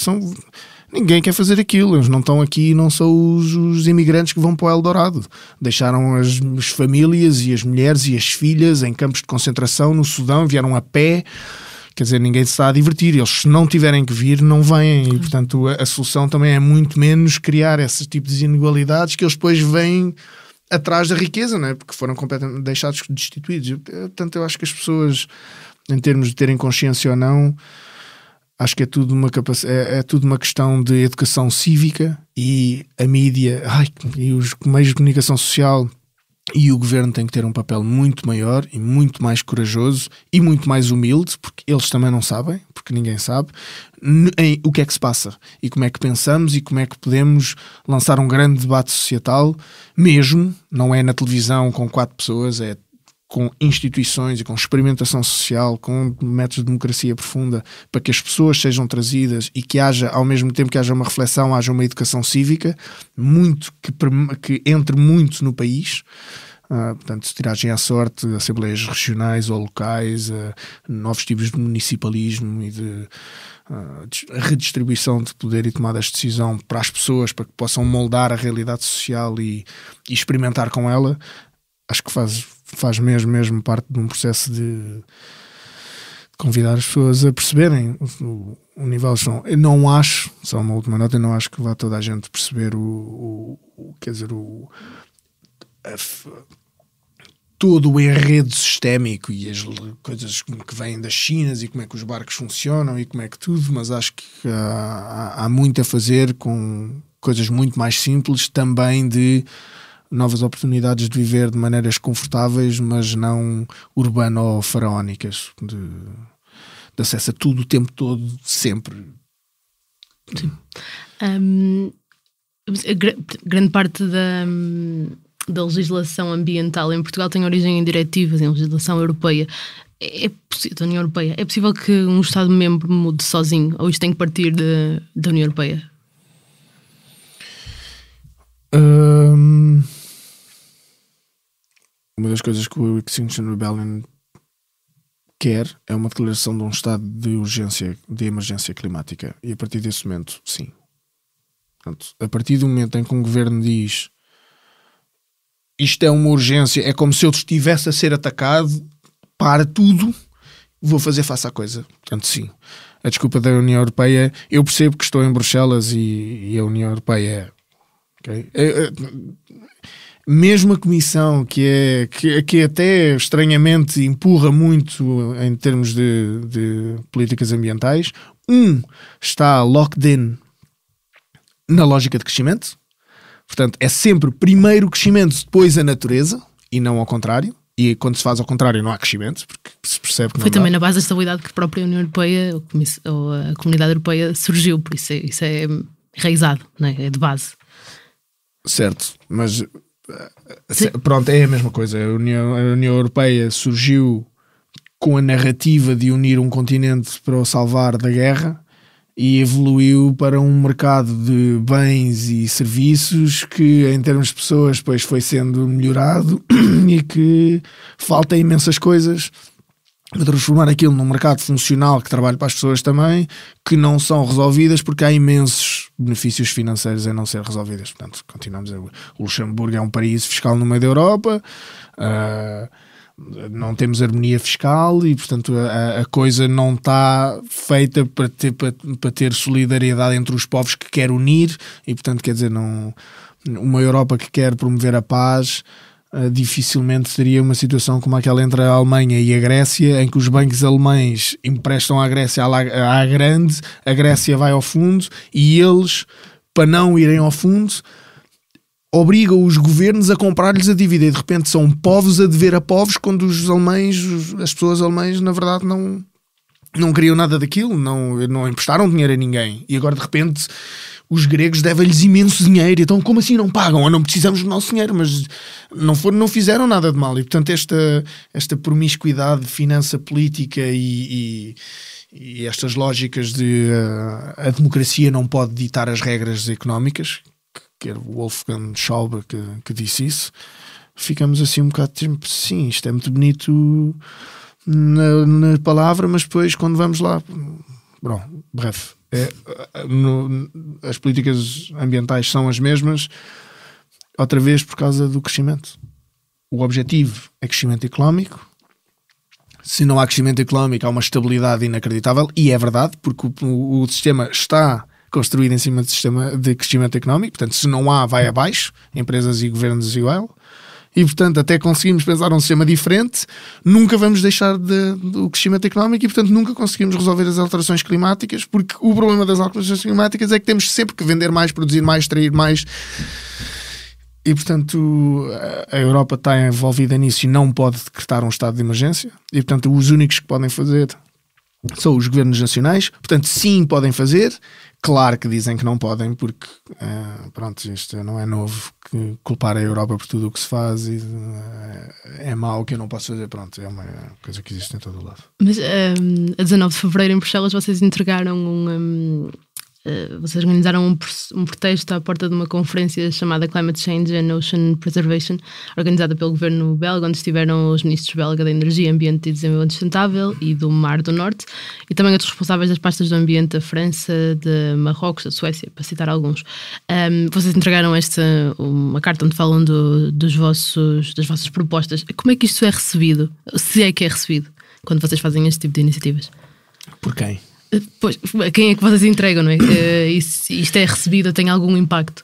ninguém quer fazer aquilo. Eles não estão aqui, não são os imigrantes que vão para o Eldorado. Deixaram as famílias e as mulheres e as filhas em campos de concentração no Sudão, vieram a pé. Quer dizer, ninguém se está a divertir. Eles, se não tiverem que vir, não vêm. E, portanto, a solução também é muito menos criar esse tipo de inigualdades que eles depois vêm atrás da riqueza, não é? Porque foram completamente deixados destituídos. Portanto, eu acho que as pessoas, em termos de terem consciência ou não, acho que é tudo uma questão de educação cívica, e a mídia e os meios de comunicação social e o governo têm que ter um papel muito maior e muito mais corajoso e muito mais humilde, porque eles também não sabem, porque ninguém sabe, em o que é que se passa e como é que pensamos e como é que podemos lançar um grande debate societal, mesmo, não é na televisão com 4 pessoas, é com instituições e com experimentação social, com métodos de democracia profunda, para que as pessoas sejam trazidas e que haja, ao mesmo tempo que haja uma reflexão, haja uma educação cívica que entre muito no país. Portanto, se tiragem à sorte, assembleias regionais ou locais, novos tipos de municipalismo e de redistribuição de poder e tomada de decisão para as pessoas, para que possam moldar a realidade social e experimentar com ela, acho que faz mesmo parte de um processo de convidar as pessoas a perceberem o nível de som. Eu não acho, só uma última nota, eu não acho que vá toda a gente perceber todo o enredo sistémico e as coisas que vêm das Chinas e como é que os barcos funcionam e como é que tudo, mas acho que há muito a fazer com coisas muito mais simples, também de novas oportunidades de viver de maneiras confortáveis, mas não urbano-faraónicas, de acesso a tudo o tempo todo, sempre. Sim. Grande parte da legislação ambiental em Portugal tem origem em diretivas, em legislação europeia. Da União Europeia. É possível que um Estado-membro mude sozinho, ou isto tem que partir da União Europeia? Uma das coisas que o Extinction Rebellion quer é uma declaração de um estado de urgência, de emergência climática, e a partir desse momento, sim. Portanto, a partir do momento em que um governo diz isto é uma urgência, é como se eu estivesse a ser atacado, para tudo, vou fazer face à coisa. Portanto, sim. A desculpa da União Europeia, eu percebo que estou em Bruxelas e a União Europeia okay? Mesmo a Comissão, que até estranhamente empurra muito em termos de políticas ambientais, está locked in na lógica de crescimento. Portanto, é sempre primeiro o crescimento, depois a natureza, e não ao contrário. E quando se faz ao contrário não há crescimento, porque se percebe que foi também na base da estabilidade que a própria União Europeia ou a Comunidade Europeia surgiu, por isso é enraizado, não é? É de base. Certo, mas pronto, é a mesma coisa. A União Europeia surgiu com a narrativa de unir um continente para o salvar da guerra e evoluiu para um mercado de bens e serviços que, em termos de pessoas, depois foi sendo melhorado e que falta imensas coisas para transformar aquilo num mercado funcional que trabalhe para as pessoas também, que não são resolvidas porque há imensos benefícios financeiros a não ser resolvidas. Portanto, continuamos o Luxemburgo é um paraíso fiscal no meio da Europa, não temos harmonia fiscal e, portanto, a coisa não está feita para ter solidariedade entre os povos que quer unir e, portanto, quer dizer, uma Europa que quer promover a paz dificilmente teria uma situação como aquela entre a Alemanha e a Grécia, em que os bancos alemães emprestam à Grécia à grande, a Grécia vai ao fundo e eles, para não irem ao fundo, obriga os governos a comprar-lhes a dívida, e de repente são povos a dever a povos, quando as pessoas alemãs na verdade não queriam nada daquilo, não emprestaram dinheiro a ninguém, e agora de repente os gregos devem-lhes imenso dinheiro, então como assim não pagam? Ou não precisamos do nosso dinheiro? Mas não fizeram nada de mal, e portanto esta promiscuidade de finança política e estas lógicas de a democracia não pode ditar as regras económicas, que era o Wolfgang Schäuble que disse isso, ficamos assim um bocado de tempo, sim, isto é muito bonito na palavra, mas depois quando vamos lá, breve, as políticas ambientais são as mesmas, outra vez por causa do crescimento. O objetivo é crescimento económico. Se não há crescimento económico, há uma estabilidade inacreditável, e é verdade, porque o sistema está construído em cima de sistema de crescimento económico, portanto, se não há, vai abaixo, empresas e governos igual, e portanto, até conseguimos pensar num sistema diferente, nunca vamos deixar do crescimento económico, e portanto, nunca conseguimos resolver as alterações climáticas, porque o problema das alterações climáticas é que temos sempre que vender mais, produzir mais, extrair mais. E, portanto, a Europa está envolvida nisso e não pode decretar um estado de emergência. E, portanto, os únicos que podem fazer são os governos nacionais. Portanto, sim, podem fazer. Claro que dizem que não podem, porque, isto não é novo, que culpar a Europa por tudo o que se faz e é mau, que eu não posso fazer. Pronto, é uma coisa que existe em todo o lado. Mas a 19 de fevereiro em Bruxelas vocês entregaram vocês organizaram um protesto à porta de uma conferência chamada Climate Change and Ocean Preservation, organizada pelo governo belga, onde estiveram os ministros belga da Energia, Ambiente e Desenvolvimento Sustentável e do Mar do Norte, e também outros responsáveis das pastas do ambiente da França, de Marrocos, da Suécia, para citar alguns. Vocês entregaram uma carta onde falam das vossas propostas. Como é que isto é recebido? Se é que é recebido, quando vocês fazem este tipo de iniciativas? Por quem? Pois, quem é que vocês entregam, não é? Isto é recebido, tem algum impacto?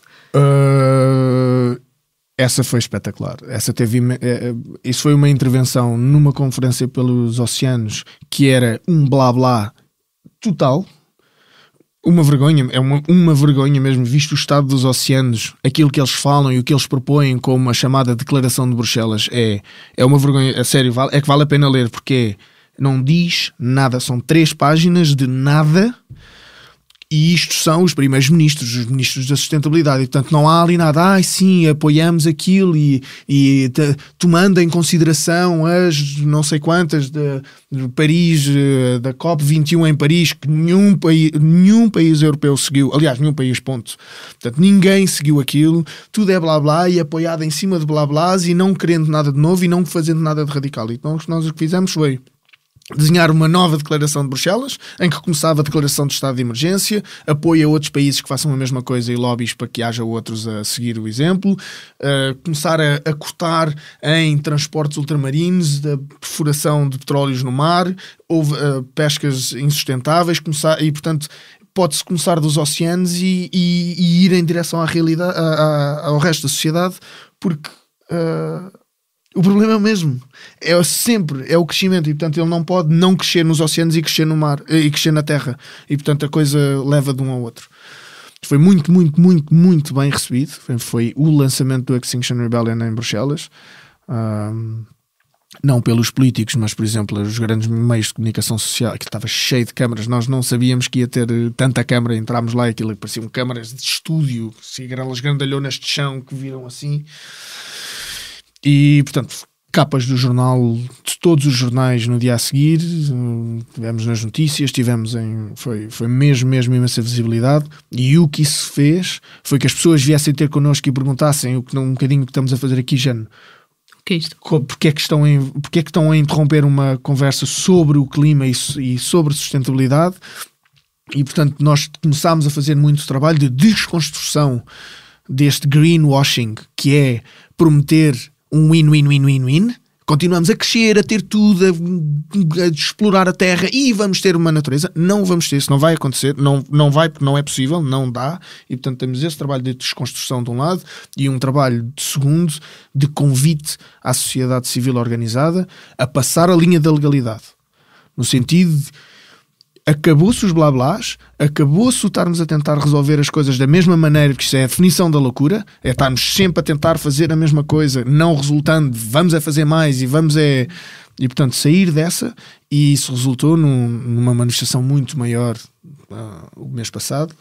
Essa foi espetacular. Isso foi uma intervenção numa conferência pelos oceanos que era um blá blá total. Uma vergonha, é uma vergonha mesmo, visto o estado dos oceanos, aquilo que eles falam e o que eles propõem como a chamada Declaração de Bruxelas é uma vergonha, a sério, é que vale a pena ler, porque não diz nada, são 3 páginas de nada, e isto são os primeiros ministros, os ministros da sustentabilidade, e portanto não há ali nada, sim, apoiamos aquilo e tomando em consideração as não sei quantas de Paris, da COP21 em Paris, que nenhum país europeu seguiu, aliás, nenhum país, ponto. Portanto, ninguém seguiu aquilo, tudo é blá blá e apoiado em cima de blá blás e não querendo nada de novo e não fazendo nada de radical. Então nós o que fizemos foi desenhar uma nova declaração de Bruxelas, em que começava a declaração de estado de emergência, apoio a outros países que façam a mesma coisa e lobbies para que haja outros a seguir o exemplo, começar a cortar em transportes ultramarinos, da perfuração de petróleos no mar, houve pescas insustentáveis, e portanto pode-se começar dos oceanos e ir em direção à realidade, ao resto da sociedade, porque o problema é o mesmo, é o crescimento, e portanto ele não pode não crescer nos oceanos e crescer no mar, e crescer na terra, e portanto a coisa leva de um ao outro. Foi muito, muito, muito, muito bem recebido. Foi o lançamento do Extinction Rebellion em Bruxelas, não pelos políticos, mas por exemplo os grandes meios de comunicação social, que estava cheio de câmaras. Nós não sabíamos que ia ter tanta câmara, entrámos lá e aquilo pareciam câmaras de estúdio, aquelas grandalhonas de chão que viram assim. E, portanto, capas do jornal, de todos os jornais no dia a seguir, tivemos nas notícias, foi mesmo imensa visibilidade, e o que isso fez foi que as pessoas viessem ter connosco e perguntassem um bocadinho o que estamos a fazer aqui, Jane. O que é isto? Porque é que estão a interromper uma conversa sobre o clima e sobre sustentabilidade? E, portanto, nós começámos a fazer muito trabalho de desconstrução deste greenwashing, que é prometer um win-win-win-win-win. Continuamos a crescer, a ter tudo, a explorar a terra e vamos ter uma natureza. Não vamos ter, isso não vai acontecer, não vai, porque não é possível, não dá. E portanto temos esse trabalho de desconstrução de um lado e um trabalho de segundo de convite à sociedade civil organizada a passar a linha da legalidade, no sentido de acabou-se os blá-blás, acabou-se o estarmos a tentar resolver as coisas da mesma maneira, porque isso é a definição da loucura, é estarmos sempre a tentar fazer a mesma coisa, não resultando, vamos a fazer mais e portanto sair dessa, e isso resultou numa manifestação muito maior o mês passado,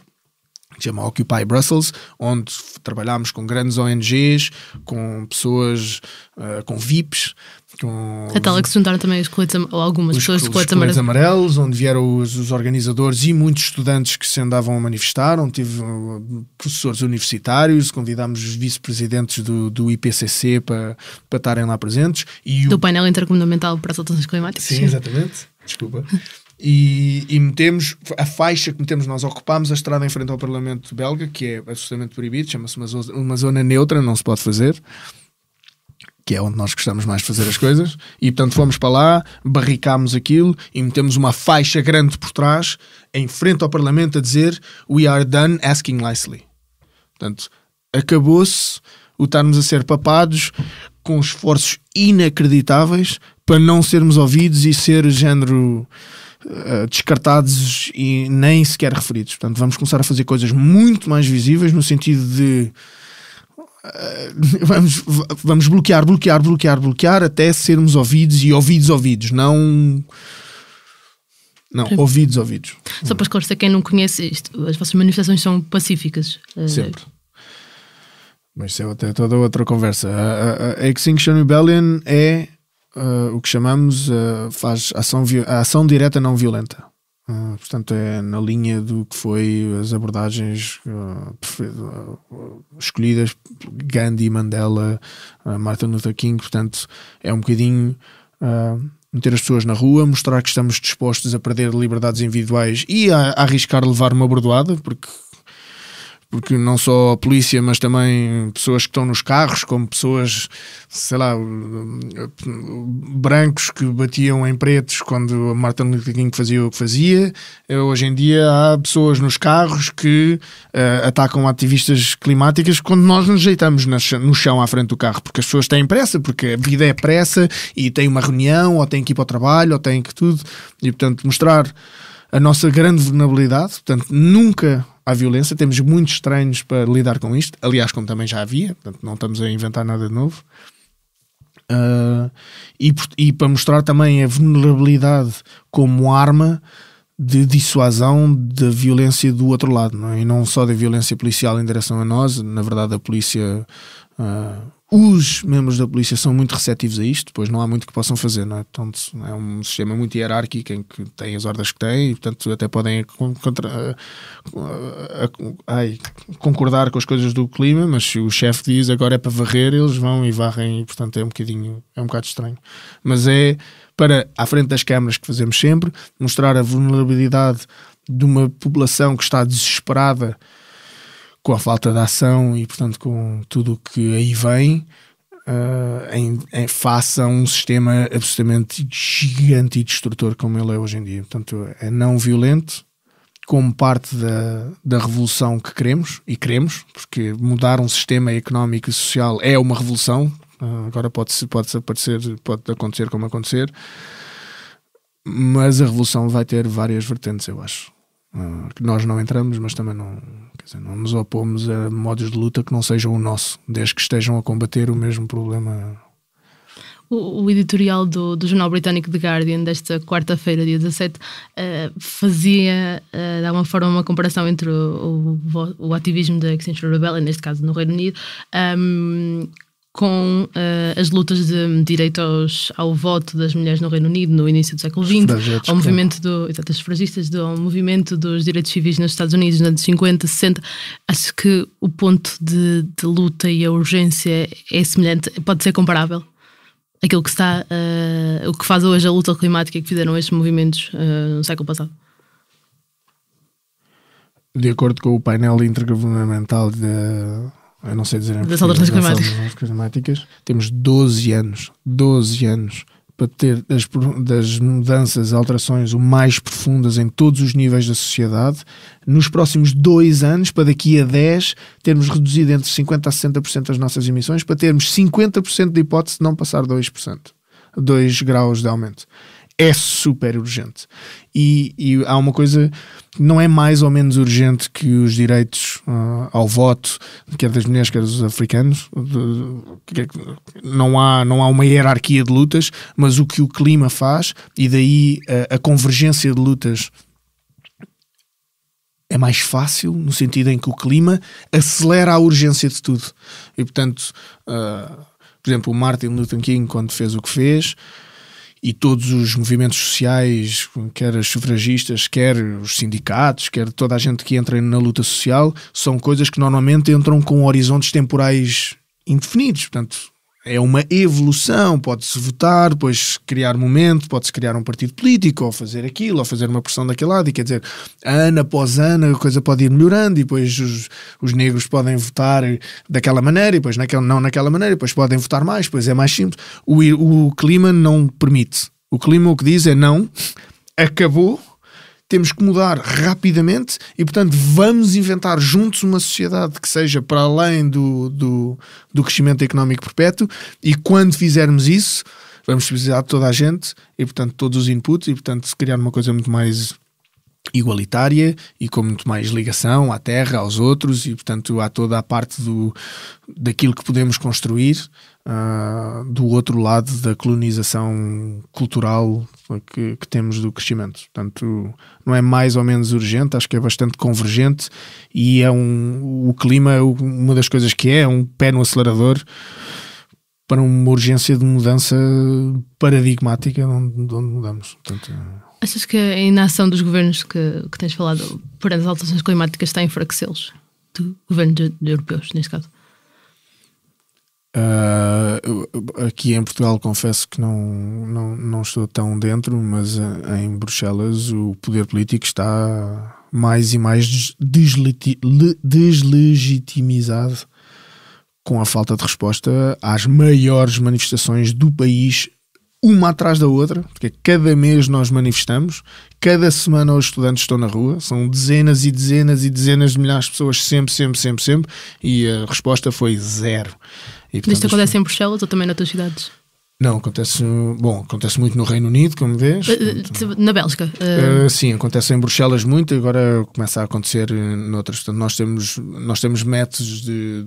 que se chama Occupy Brussels, onde trabalhámos com grandes ONGs, com pessoas, com VIPs, a tal é que se juntaram também os coletes, ou algumas pessoas de coletes amarelos, onde vieram os organizadores e muitos estudantes que se andavam a manifestar, onde tive professores universitários, convidámos os vice-presidentes do IPCC para estarem lá presentes. E do painel intergovernamental para as alterações climáticas. Sim, exatamente. Desculpa. E metemos a faixa que metemos, nós ocupámos a estrada em frente ao Parlamento belga, que é absolutamente proibido, chama-se uma zona neutra, não se pode fazer, que é onde nós gostamos mais de fazer as coisas, e portanto fomos para lá, barricámos aquilo e metemos uma faixa grande por trás, em frente ao Parlamento, a dizer "We are done asking nicely". Portanto, acabou-se o estarmos a ser papados com esforços inacreditáveis para não sermos ouvidos e ser género descartados e nem sequer referidos. Portanto, vamos começar a fazer coisas muito mais visíveis, no sentido de vamos bloquear até sermos ouvidos, e ouvidos, não ouvidos. Só para esclarecer quem não conhece isto, as vossas manifestações são pacíficas. Sempre. Mas isso é toda outra conversa. A Extinction Rebellion é o que chamamos, faz a ação direta não violenta. Portanto, é na linha do que foi as abordagens escolhidas por Gandhi, Mandela, Martin Luther King. Portanto, é um bocadinho meter as pessoas na rua, mostrar que estamos dispostos a perder liberdades individuais e a arriscar levar uma bordoada, porque não só a polícia, mas também pessoas que estão nos carros, como pessoas, sei lá, brancos que batiam em pretos quando Martin Luther King fazia o que fazia. Hoje em dia há pessoas nos carros que atacam ativistas climáticas quando nós nos deitamos no chão à frente do carro, porque as pessoas têm pressa, porque a vida é pressa e têm uma reunião, ou têm que ir para o trabalho, ou têm que tudo. E, portanto, mostrar a nossa grande vulnerabilidade. Portanto, nunca há violência, temos muitos treinos para lidar com isto, aliás, como também já havia, portanto não estamos a inventar nada de novo, e para mostrar também a vulnerabilidade como arma de dissuasão da violência do outro lado, não é? E não só da violência policial em direção a nós. Na verdade, a polícia, os membros da polícia são muito receptivos a isto, depois não há muito que possam fazer, não é? Portanto, é um sistema muito hierárquico em que têm as ordens que têm, e portanto até podem concordar com as coisas do clima, mas se o chefe diz agora é para varrer, eles vão e varrem, e portanto é um bocado estranho. Mas é para, à frente das câmaras, que fazemos sempre, mostrar a vulnerabilidade de uma população que está desesperada com a falta de ação e, portanto, com tudo o que aí vem, face a um sistema absolutamente gigante e destrutor como ele é hoje em dia. Portanto, é não violento, como parte da revolução que queremos, porque mudar um sistema económico e social é uma revolução. Agora pode acontecer como acontecer, mas a revolução vai ter várias vertentes, eu acho. Nós não entramos, mas também não nos opomos a modos de luta que não sejam o nosso, desde que estejam a combater o mesmo problema. O editorial do jornal britânico The Guardian desta quarta-feira, dia 17, fazia de alguma forma uma comparação entre o ativismo da Extinction Rebellion, neste caso no Reino Unido, com as lutas de direito ao voto das mulheres no Reino Unido no início do século XX, ao movimento das sufragistas, ao movimento dos direitos civis nos Estados Unidos nos anos 50, 60. Acho que o ponto de luta e a urgência é semelhante, pode ser comparável. Aquilo que está, o que faz hoje a luta climática que fizeram estes movimentos no século passado. De acordo com o painel intergovernamental eu não sei dizer em das alterações climáticas, temos 12 anos para ter das mudanças, alterações o mais profundas em todos os níveis da sociedade. Nos próximos 2 anos, para daqui a 10, termos reduzido entre 50% a 60% as nossas emissões, para termos 50% de hipótese de não passar 2%, 2 graus de aumento. é super urgente. E há uma coisa que não é mais ou menos urgente que os direitos ao voto, quer das mulheres, quer dos africanos. Não há uma hierarquia de lutas, mas o que o clima faz, e daí a convergência de lutas é mais fácil, no sentido em que o clima acelera a urgência de tudo. E, portanto, por exemplo, o Martin Luther King, quando fez o que fez, e todos os movimentos sociais, quer as sufragistas, quer os sindicatos, quer toda a gente que entra na luta social, são coisas que normalmente entram com horizontes temporais indefinidos. Portanto, é uma evolução. Pode-se votar, depois criar momento, pode-se criar um partido político, ou fazer aquilo, ou fazer uma pressão daquele lado, e quer dizer, ano após ano a coisa pode ir melhorando, e depois os negros podem votar daquela maneira, e depois não naquela maneira, e depois podem votar mais, depois é mais simples. O clima não permite. O clima o que diz é não, acabou, temos que mudar rapidamente, e portanto vamos inventar juntos uma sociedade que seja para além do crescimento económico perpétuo, e quando fizermos isso vamos precisar de toda a gente, e portanto todos os inputs, e portanto criar uma coisa muito mais igualitária e com muito mais ligação à terra, aos outros, e portanto há toda a parte daquilo que podemos construir do outro lado da colonização cultural que temos do crescimento. Portanto, não é mais ou menos urgente, acho que é bastante convergente, e o clima é uma das coisas que é um pé no acelerador para uma urgência de mudança paradigmática de onde mudamos. Portanto, achas que a inação dos governos que tens falado perante as alterações climáticas está a enfraquecê-los? De governos europeus, neste caso? Aqui em Portugal confesso que não estou tão dentro, mas em Bruxelas o poder político está mais e mais deslegitimizado com a falta de resposta às maiores manifestações do país, uma atrás da outra, porque cada mês nós manifestamos, cada semana os estudantes estão na rua, são dezenas e dezenas e dezenas de milhares de pessoas sempre, e a resposta foi zero. E, portanto, isto acontece em Bruxelas ou também noutras cidades? Não, acontece muito no Reino Unido, como vês. Na Bélgica? Sim, acontece em Bruxelas muito, agora começa a acontecer noutras. Portanto, nós temos métodos de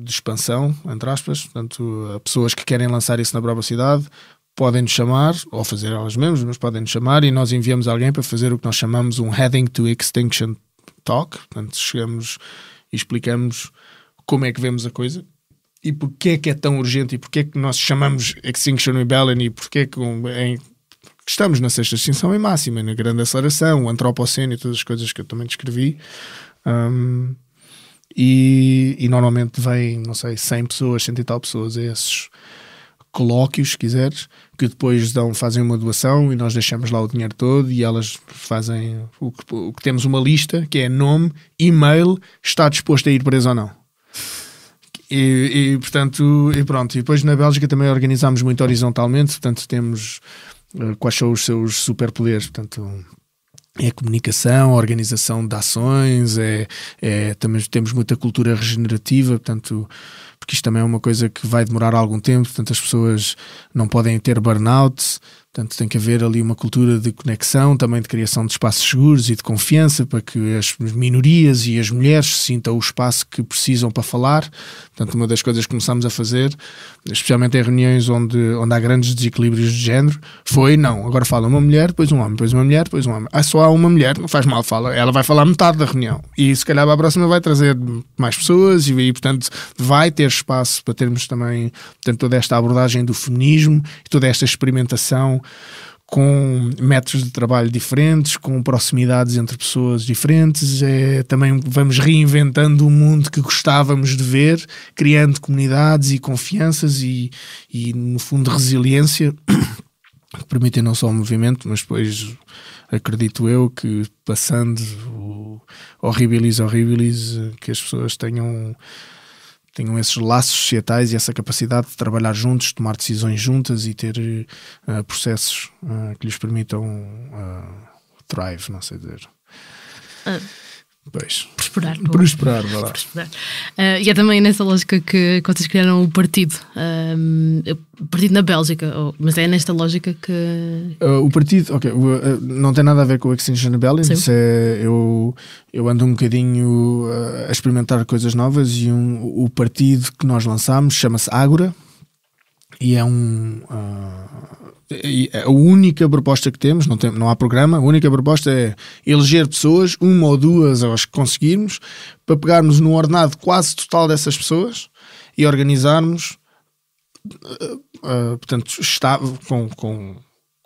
expansão, entre aspas. Portanto, pessoas que querem lançar isso na própria cidade podem-nos chamar, ou fazer elas mesmas, mas podem-nos chamar, e nós enviamos alguém para fazer o que nós chamamos um Heading to Extinction Talk. Portanto, chegamos e explicamos como é que vemos a coisa, e porque é tão urgente, e porque é que nós chamamos Extinction Rebellion, e porque é que estamos na sexta extinção em máxima, na grande aceleração, o antropoceno e todas as coisas que eu também descrevi. E normalmente vem, não sei, 100 pessoas, 100 e tal pessoas a esses colóquios, se quiseres, que depois fazem uma doação e nós deixamos lá o dinheiro todo, e elas fazem o que temos uma lista, que é nome, e-mail, está disposto a ir preso ou não. E portanto, e pronto. E depois na Bélgica também organizamos muito horizontalmente, portanto temos quais são os seus superpoderes, portanto é a comunicação, a organização de ações, também temos muita cultura regenerativa, portanto, porque isto também é uma coisa que vai demorar algum tempo, portanto as pessoas não podem ter burnout. Portanto, tem que haver ali uma cultura de conexão, também de criação de espaços seguros e de confiança, para que as minorias e as mulheres sintam o espaço que precisam para falar. Portanto, uma das coisas que começamos a fazer, especialmente em reuniões onde há grandes desequilíbrios de género, foi, não, agora fala uma mulher, depois um homem, depois uma mulher, depois um homem. Só há uma mulher, não faz mal, ela vai falar metade da reunião. E se calhar para a próxima vai trazer mais pessoas, e portanto vai ter espaço para termos também, portanto, toda esta abordagem do feminismo e toda esta experimentação com métodos de trabalho diferentes, com proximidades entre pessoas diferentes. Também vamos reinventando o mundo que gostávamos de ver, criando comunidades e confianças e no fundo resiliência, que permitem não só o movimento, mas depois acredito eu que passando o horribilis, que as pessoas tenham esses laços societais e essa capacidade de trabalhar juntos, tomar decisões juntas e ter processos que lhes permitam thrive, não sei dizer. Pois. Prosperar. Prosperar, vai lá. Prosperar. E é também nessa lógica que vocês criaram o partido. O partido na Bélgica, mas é nesta lógica que... O partido, não tem nada a ver com o Extinction Rebellion. Isso eu ando um bocadinho a experimentar coisas novas e o partido que nós lançámos chama-se Ágora e é a única proposta que temos, não há programa, a única proposta é eleger pessoas, uma ou duas aos que conseguirmos, para pegarmos no ordenado quase total dessas pessoas e organizarmos, portanto,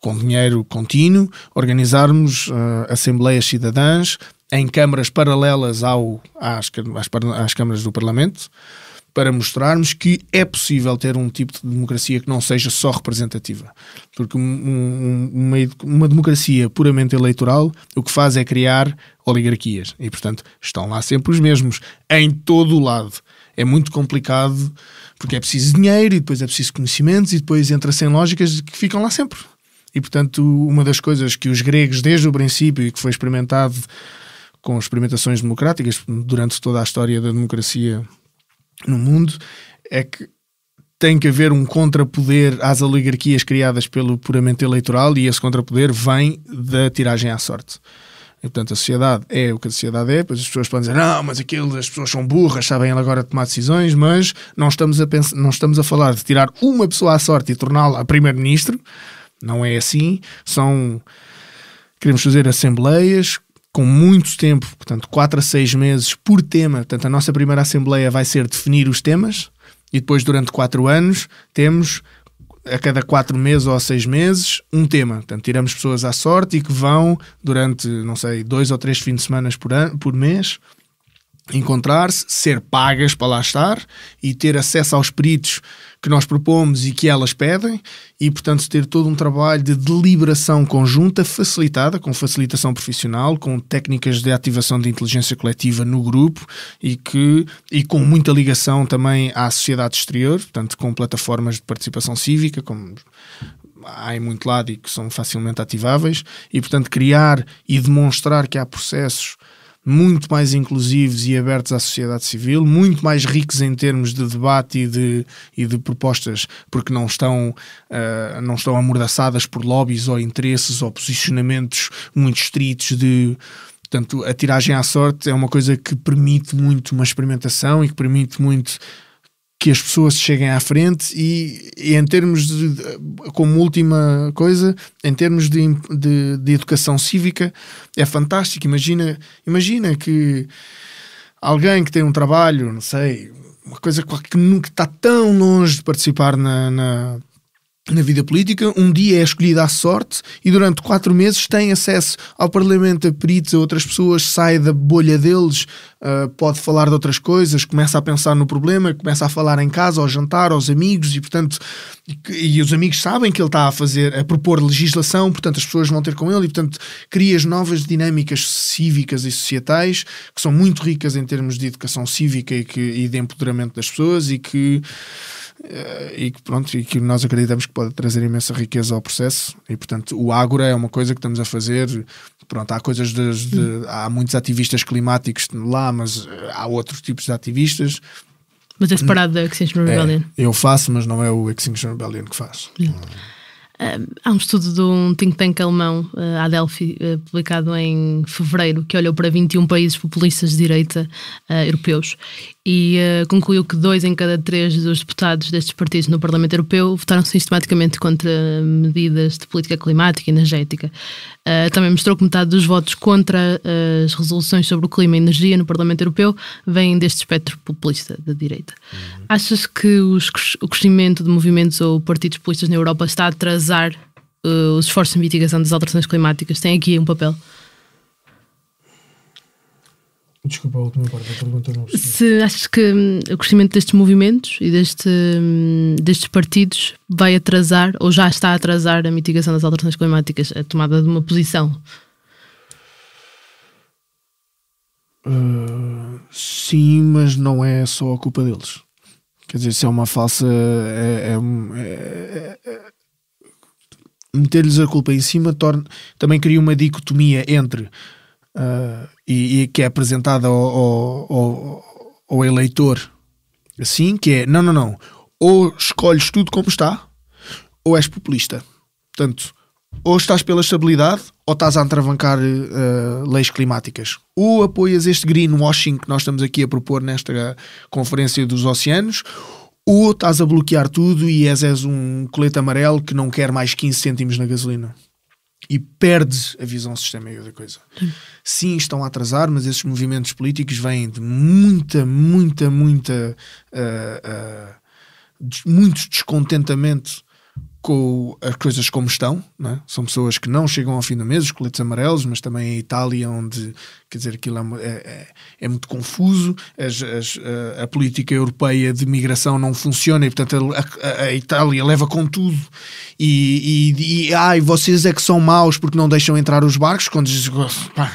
com dinheiro contínuo, organizarmos assembleias cidadãs em câmaras paralelas às câmaras do Parlamento, para mostrarmos que é possível ter um tipo de democracia que não seja só representativa. Porque uma democracia puramente eleitoral o que faz é criar oligarquias. E, portanto, estão lá sempre os mesmos, em todo o lado. É muito complicado, porque é preciso dinheiro, e depois é preciso conhecimentos, e depois entra-se em lógicas que ficam lá sempre. E, portanto, uma das coisas que os gregos, desde o princípio, e que foi experimentado com experimentações democráticas durante toda a história da democracia no mundo, é que tem que haver um contrapoder às oligarquias criadas pelo puramente eleitoral, e esse contrapoder vem da tiragem à sorte. E, portanto, a sociedade é o que a sociedade é. Depois as pessoas podem dizer, não, mas as pessoas são burras, sabem agora tomar decisões, mas não estamos a falar de tirar uma pessoa à sorte e torná-la a primeiro-ministro. Não é assim. Queremos fazer assembleias com muito tempo, portanto 4 a 6 meses por tema. Portanto, a nossa primeira assembleia vai ser definir os temas, e depois durante 4 anos temos a cada 4 meses ou 6 meses um tema. Portanto, tiramos pessoas à sorte e que vão durante, não sei, 2 ou 3 fins de semana por mês encontrar-se, ser pagas para lá estar e ter acesso aos peritos que nós propomos e que elas pedem, e portanto ter todo um trabalho de deliberação conjunta facilitada, com facilitação profissional, com técnicas de ativação de inteligência coletiva no grupo e com muita ligação também à sociedade exterior, portanto com plataformas de participação cívica, como há em muito lado e que são facilmente ativáveis, e portanto criar e demonstrar que há processos muito mais inclusivos e abertos à sociedade civil, muito mais ricos em termos de debate e de propostas, porque não estão amordaçadas por lobbies ou interesses ou posicionamentos muito estritos Portanto, a tiragem à sorte é uma coisa que permite muito uma experimentação e que permite muito que as pessoas cheguem à frente e em termos como última coisa, em termos de educação cívica, é fantástico. Imagina que alguém que tem um trabalho, não sei, uma coisa que nunca está tão longe de participar na vida política, um dia é escolhido à sorte e durante 4 meses tem acesso ao Parlamento, a peritos, a outras pessoas, sai da bolha deles, pode falar de outras coisas, começa a pensar no problema, começa a falar em casa, ao jantar, aos amigos, e portanto e os amigos sabem que ele está a propor legislação, portanto as pessoas vão ter com ele, e portanto crias novas dinâmicas cívicas e societais que são muito ricas em termos de educação cívica e de empoderamento das pessoas, e que nós acreditamos que pode trazer imensa riqueza ao processo. E portanto o Ágora é uma coisa que estamos a fazer. Pronto, há coisas há muitos ativistas climáticos lá, mas há outros tipos de ativistas. Mas é separado da Extinction Rebellion. Eu faço, mas não é o Extinction Rebellion que faz. Há um estudo de um think tank alemão, a Adelphi, publicado em fevereiro, que olhou para 21 países populistas de direita europeus e concluiu que 2 em cada 3 dos deputados destes partidos no Parlamento Europeu votaram sistematicamente contra medidas de política climática e energética. Também mostrou que metade dos votos contra as resoluções sobre o clima e energia no Parlamento Europeu vêm deste espectro populista da direita. Achas que o crescimento de movimentos ou partidos populistas na Europa está a atrasar os esforços de mitigação das alterações climáticas? Tem aqui um papel? Desculpa, a última parte da pergunta não percebi. Se achas que o crescimento destes movimentos e destes partidos vai atrasar, ou já está a atrasar, a mitigação das alterações climáticas, a tomada de uma posição? Sim, mas não é só a culpa deles. Quer dizer, se é uma falsa... meter-lhes a culpa em cima também cria uma dicotomia entre e que é apresentada ao eleitor assim, que é, não, ou escolhes tudo como está, ou és populista. Portanto, ou estás pela estabilidade, ou estás a atravancar leis climáticas. Ou apoias este greenwashing que nós estamos aqui a propor nesta Conferência dos Oceanos, ou estás a bloquear tudo e és um colete amarelo que não quer mais 15 cêntimos na gasolina. E perdes a visão sistémica da coisa. Sim, estão a atrasar, mas esses movimentos políticos vêm de muito descontentamento com as coisas como estão, não é? São pessoas que não chegam ao fim do mês, os coletes amarelos, mas também em Itália, onde, quer dizer, aquilo é muito confuso, a política europeia de migração não funciona e, portanto, a Itália leva com tudo e vocês é que são maus porque não deixam entrar os barcos, quando dizem, pá,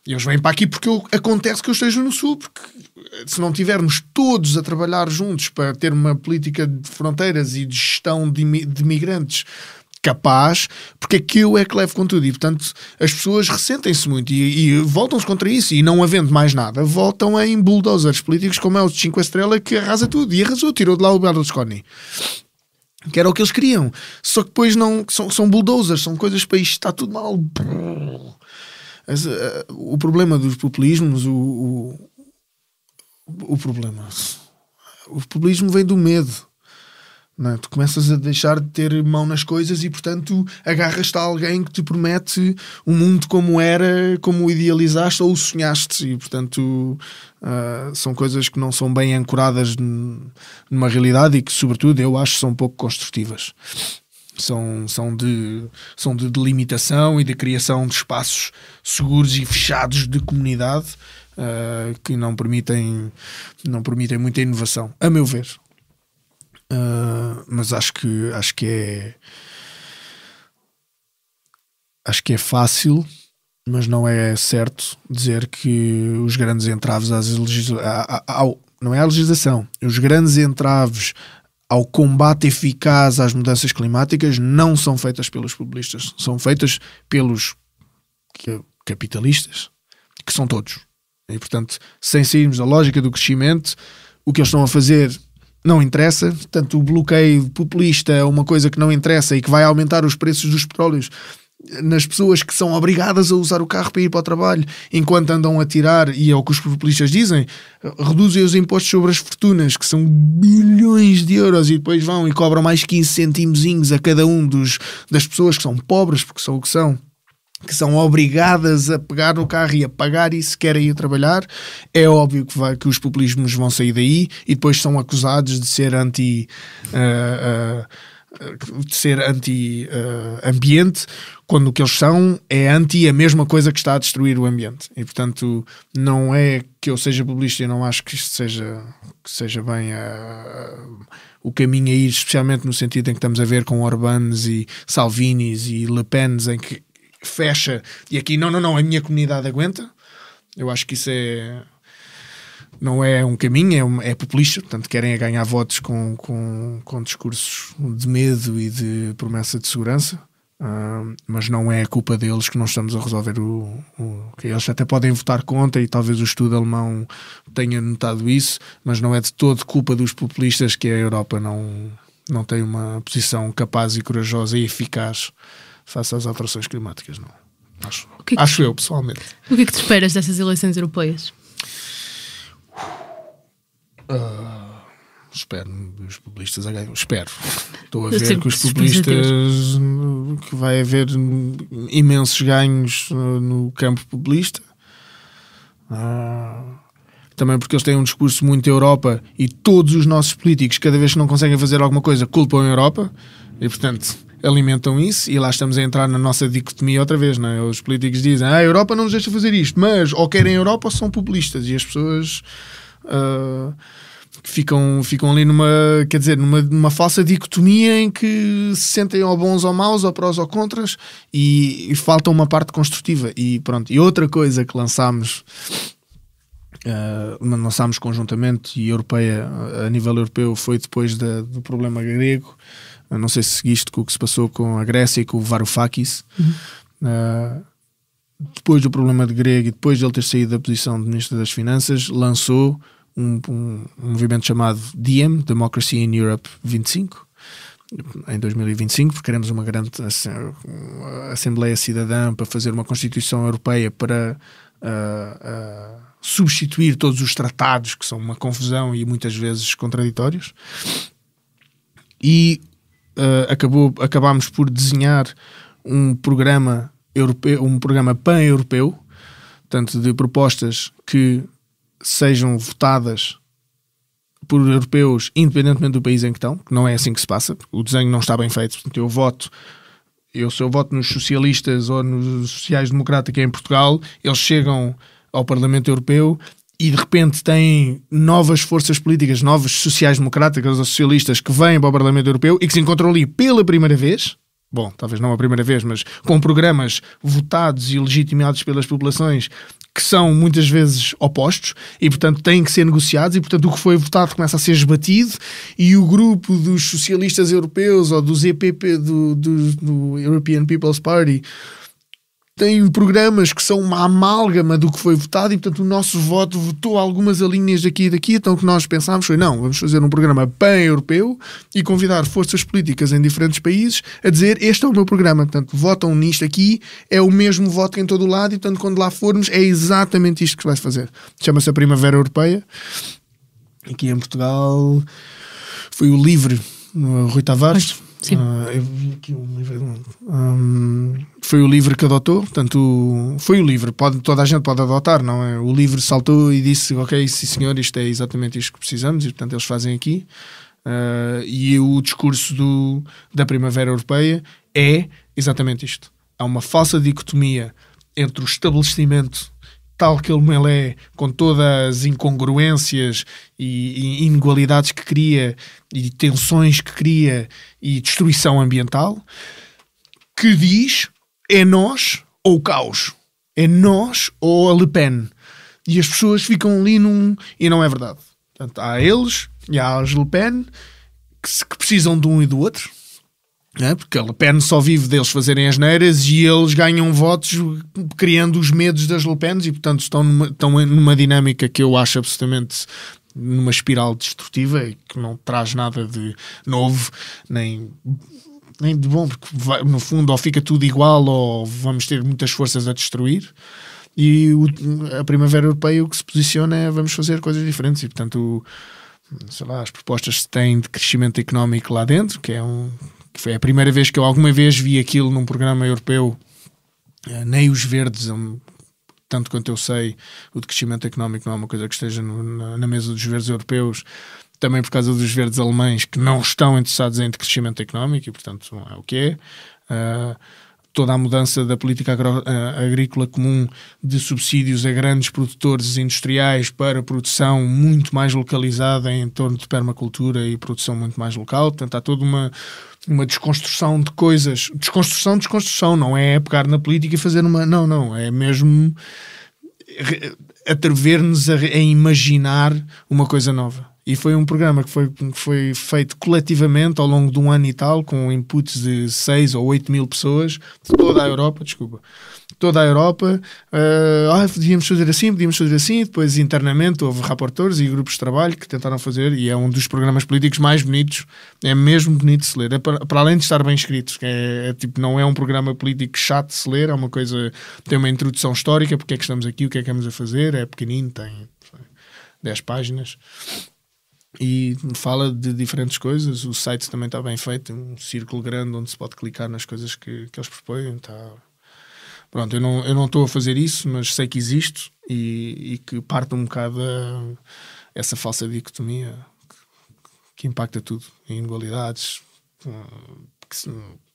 eles vêm para aqui porque acontece que eu esteja no sul, porque se não tivermos todos a trabalhar juntos para ter uma política de fronteiras e de gestão de migrantes capaz, porque é que eu é que levo com tudo. E, portanto, as pessoas ressentem-se muito e voltam-se contra isso. E não havendo mais nada, voltam em bulldozers políticos como é o de 5 Estrela, que arrasa tudo. E arrasou, tirou de lá o Berlusconi. Que era o que eles queriam. Só que depois não... São bulldozers, são coisas para isto. Está tudo mal. O problema dos populismos... O populismo vem do medo, não é? Tu começas a deixar de ter mão nas coisas e, portanto, agarras-te a alguém que te promete um mundo como era, como o idealizaste ou o sonhaste, e, portanto, são coisas que não são bem ancoradas numa realidade e que, sobretudo, eu acho que são pouco construtivas. São de delimitação e de criação de espaços seguros e fechados de comunidade, que não permitem muita inovação, a meu ver. Mas acho que é fácil, mas não é certo dizer que os grandes entraves não é a legislação, os grandes entraves ao combate eficaz às mudanças climáticas não são feitas pelos populistas, são feitas pelos capitalistas, que são todos. E, portanto, sem sairmos da lógica do crescimento, o que eles estão a fazer não interessa. Portanto, o bloqueio populista é uma coisa que não interessa e que vai aumentar os preços dos petróleos nas pessoas que são obrigadas a usar o carro para ir para o trabalho, enquanto andam a tirar, e é o que os populistas dizem, reduzem os impostos sobre as fortunas, que são bilhões de euros, e depois vão e cobram mais 15 centimozinhos a cada um das pessoas que são pobres, porque são o que são obrigadas a pegar no carro e a pagar isso se querem ir trabalhar. É óbvio que os populismos vão sair daí e depois são acusados de ser anti-ambiente, quando o que eles são é anti a mesma coisa que está a destruir o ambiente. E, portanto, não é que eu seja populista e não acho que isto seja bem o caminho a ir, especialmente no sentido em que estamos a ver com Orbanes e Salvinis e Le Pens, em que fecha e aqui não, a minha comunidade aguenta. Eu acho que isso não é um caminho, é populista. Portanto, querem ganhar votos com discursos de medo e de promessa de segurança, mas não é culpa deles que nós estamos a resolver que eles até podem votar contra, e talvez o estudo alemão tenha notado isso, mas não é de todo culpa dos populistas que a Europa não tem uma posição capaz e corajosa e eficaz face às alterações climáticas, não. Acho eu, pessoalmente. O que é que te esperas dessas eleições europeias? Espero os populistas a ganhar. Espero. Estou a ver que os populistas, que vai haver imensos ganhos no campo populista. Também porque eles têm um discurso muito Europa, e todos os nossos políticos, cada vez que não conseguem fazer alguma coisa, culpam a Europa, e, portanto, alimentam isso, e lá estamos a entrar na nossa dicotomia outra vez, não é? Os políticos dizem, a Europa não nos deixa fazer isto, mas ou querem a Europa ou são populistas, e as pessoas ficam ali numa falsa dicotomia em que se sentem ou bons ou maus, ou prós ou contras, e falta uma parte construtiva. E pronto. E outra coisa que lançámos conjuntamente e europeia, a nível europeu, foi depois do problema grego. Não sei se seguiste com o que se passou com a Grécia e com o Varoufakis, depois do problema de Grego e depois de ele ter saído da posição de Ministro das Finanças, lançou um movimento chamado DiEM, Democracy in Europe 25, em 2025, porque queremos uma grande Assembleia Cidadã para fazer uma Constituição Europeia para substituir todos os tratados, que são uma confusão e muitas vezes contraditórios. E acabámos por desenhar um programa europeu, um programa pan-europeu, portanto, de propostas que sejam votadas por europeus, independentemente do país em que estão, que não é assim que se passa, o desenho não está bem feito. Portanto, se eu voto nos socialistas ou nos sociais-democratas em Portugal, eles chegam ao Parlamento Europeu e de repente têm novas forças políticas, novos sociais-democratas ou socialistas que vêm para o Parlamento Europeu e que se encontram ali pela primeira vez, bom, talvez não a primeira vez, mas com programas votados e legitimados pelas populações que são muitas vezes opostos e, portanto, têm que ser negociados e, portanto, o que foi votado começa a ser esbatido e o grupo dos socialistas europeus ou dos EPP, do European People's Party, tem programas que são uma amálgama do que foi votado e, portanto, o nosso voto votou algumas linhas daqui e daqui. Então, o que nós pensámos foi, não, vamos fazer um programa pan-europeu e convidar forças políticas em diferentes países a dizer, este é o meu programa. Portanto, votam nisto aqui, é o mesmo voto que em todo o lado e, portanto, quando lá formos, é exatamente isto que vai fazer. Chama-se a Primavera Europeia. Aqui em Portugal foi o LIVRE, no Rui Tavares. Sim. Eu vi aqui um livro. Foi o LIVRE que adotou, portanto, foi o LIVRE. Toda a gente pode adotar, não é? O LIVRE saltou e disse: ok, sim senhor, isto é exatamente isto que precisamos, e portanto eles fazem aqui. E o discurso da Primavera Europeia é exatamente isto. Há uma falsa dicotomia entre o estabelecimento tal que ele é, com todas as incongruências e inequalidades que cria, e tensões que cria, e destruição ambiental, que diz, é nós ou o caos. É nós ou a Le Pen. E as pessoas ficam ali e não é verdade. Portanto, há eles e há as Le Pen que precisam de um e do outro. Porque a Le Pen só vive deles fazerem as neiras e eles ganham votos criando os medos das Le Pen e, portanto, estão numa dinâmica que eu acho absolutamente numa espiral destrutiva e que não traz nada de novo nem de bom, porque no fundo ou fica tudo igual ou vamos ter muitas forças a destruir. E a Primavera Europeia o que se posiciona é vamos fazer coisas diferentes e, portanto, sei lá, as propostas que têm de crescimento económico lá dentro, que foi a primeira vez que eu alguma vez vi aquilo num programa europeu. Nem os verdes, tanto quanto eu sei, o de crescimento económico não é uma coisa que esteja na mesa dos verdes europeus, também por causa dos verdes alemães que não estão interessados em crescimento económico e, portanto, é o que é. Toda a mudança da política agrícola comum de subsídios a grandes produtores industriais para produção muito mais localizada em torno de permacultura e produção muito mais local. Portanto, há toda uma desconstrução de coisas. Desconstrução, não é pegar na política e fazer uma... Não, é mesmo atrever-nos a imaginar uma coisa nova. E foi um programa que foi feito coletivamente ao longo de um ano e tal, com inputs de 6 ou 8 mil pessoas de toda a Europa, podíamos fazer assim, depois internamente houve rapporteurs e grupos de trabalho que tentaram fazer, e é um dos programas políticos mais bonitos, é mesmo bonito de se ler, para além de estar bem escrito, tipo, não é um programa político chato de se ler, é uma coisa, tem uma introdução histórica, porque é que estamos aqui, o que é que vamos a fazer, é pequenino, tem 10 páginas. E fala de diferentes coisas. O site também está bem feito, um círculo grande onde se pode clicar nas coisas que eles propõem. Pronto, eu não estou a fazer isso, mas sei que existe e que parte um bocado essa falsa dicotomia que impacta tudo, inequalidades,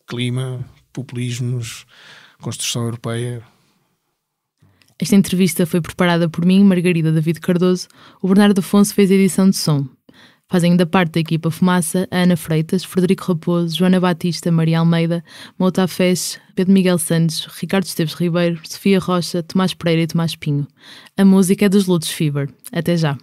clima, populismos, construção europeia. Esta entrevista foi preparada por mim, Margarida David Cardoso. O Bernardo Afonso fez a edição de som. Fazem ainda parte da equipa Fumaça a Ana Freitas, Frederico Raposo, Joana Batista, Maria Almeida, Mouta Fez, Pedro Miguel Santos, Ricardo Esteves Ribeiro, Sofia Rocha, Tomás Pereira e Tomás Pinho. A música é dos Lutz Fever. Até já!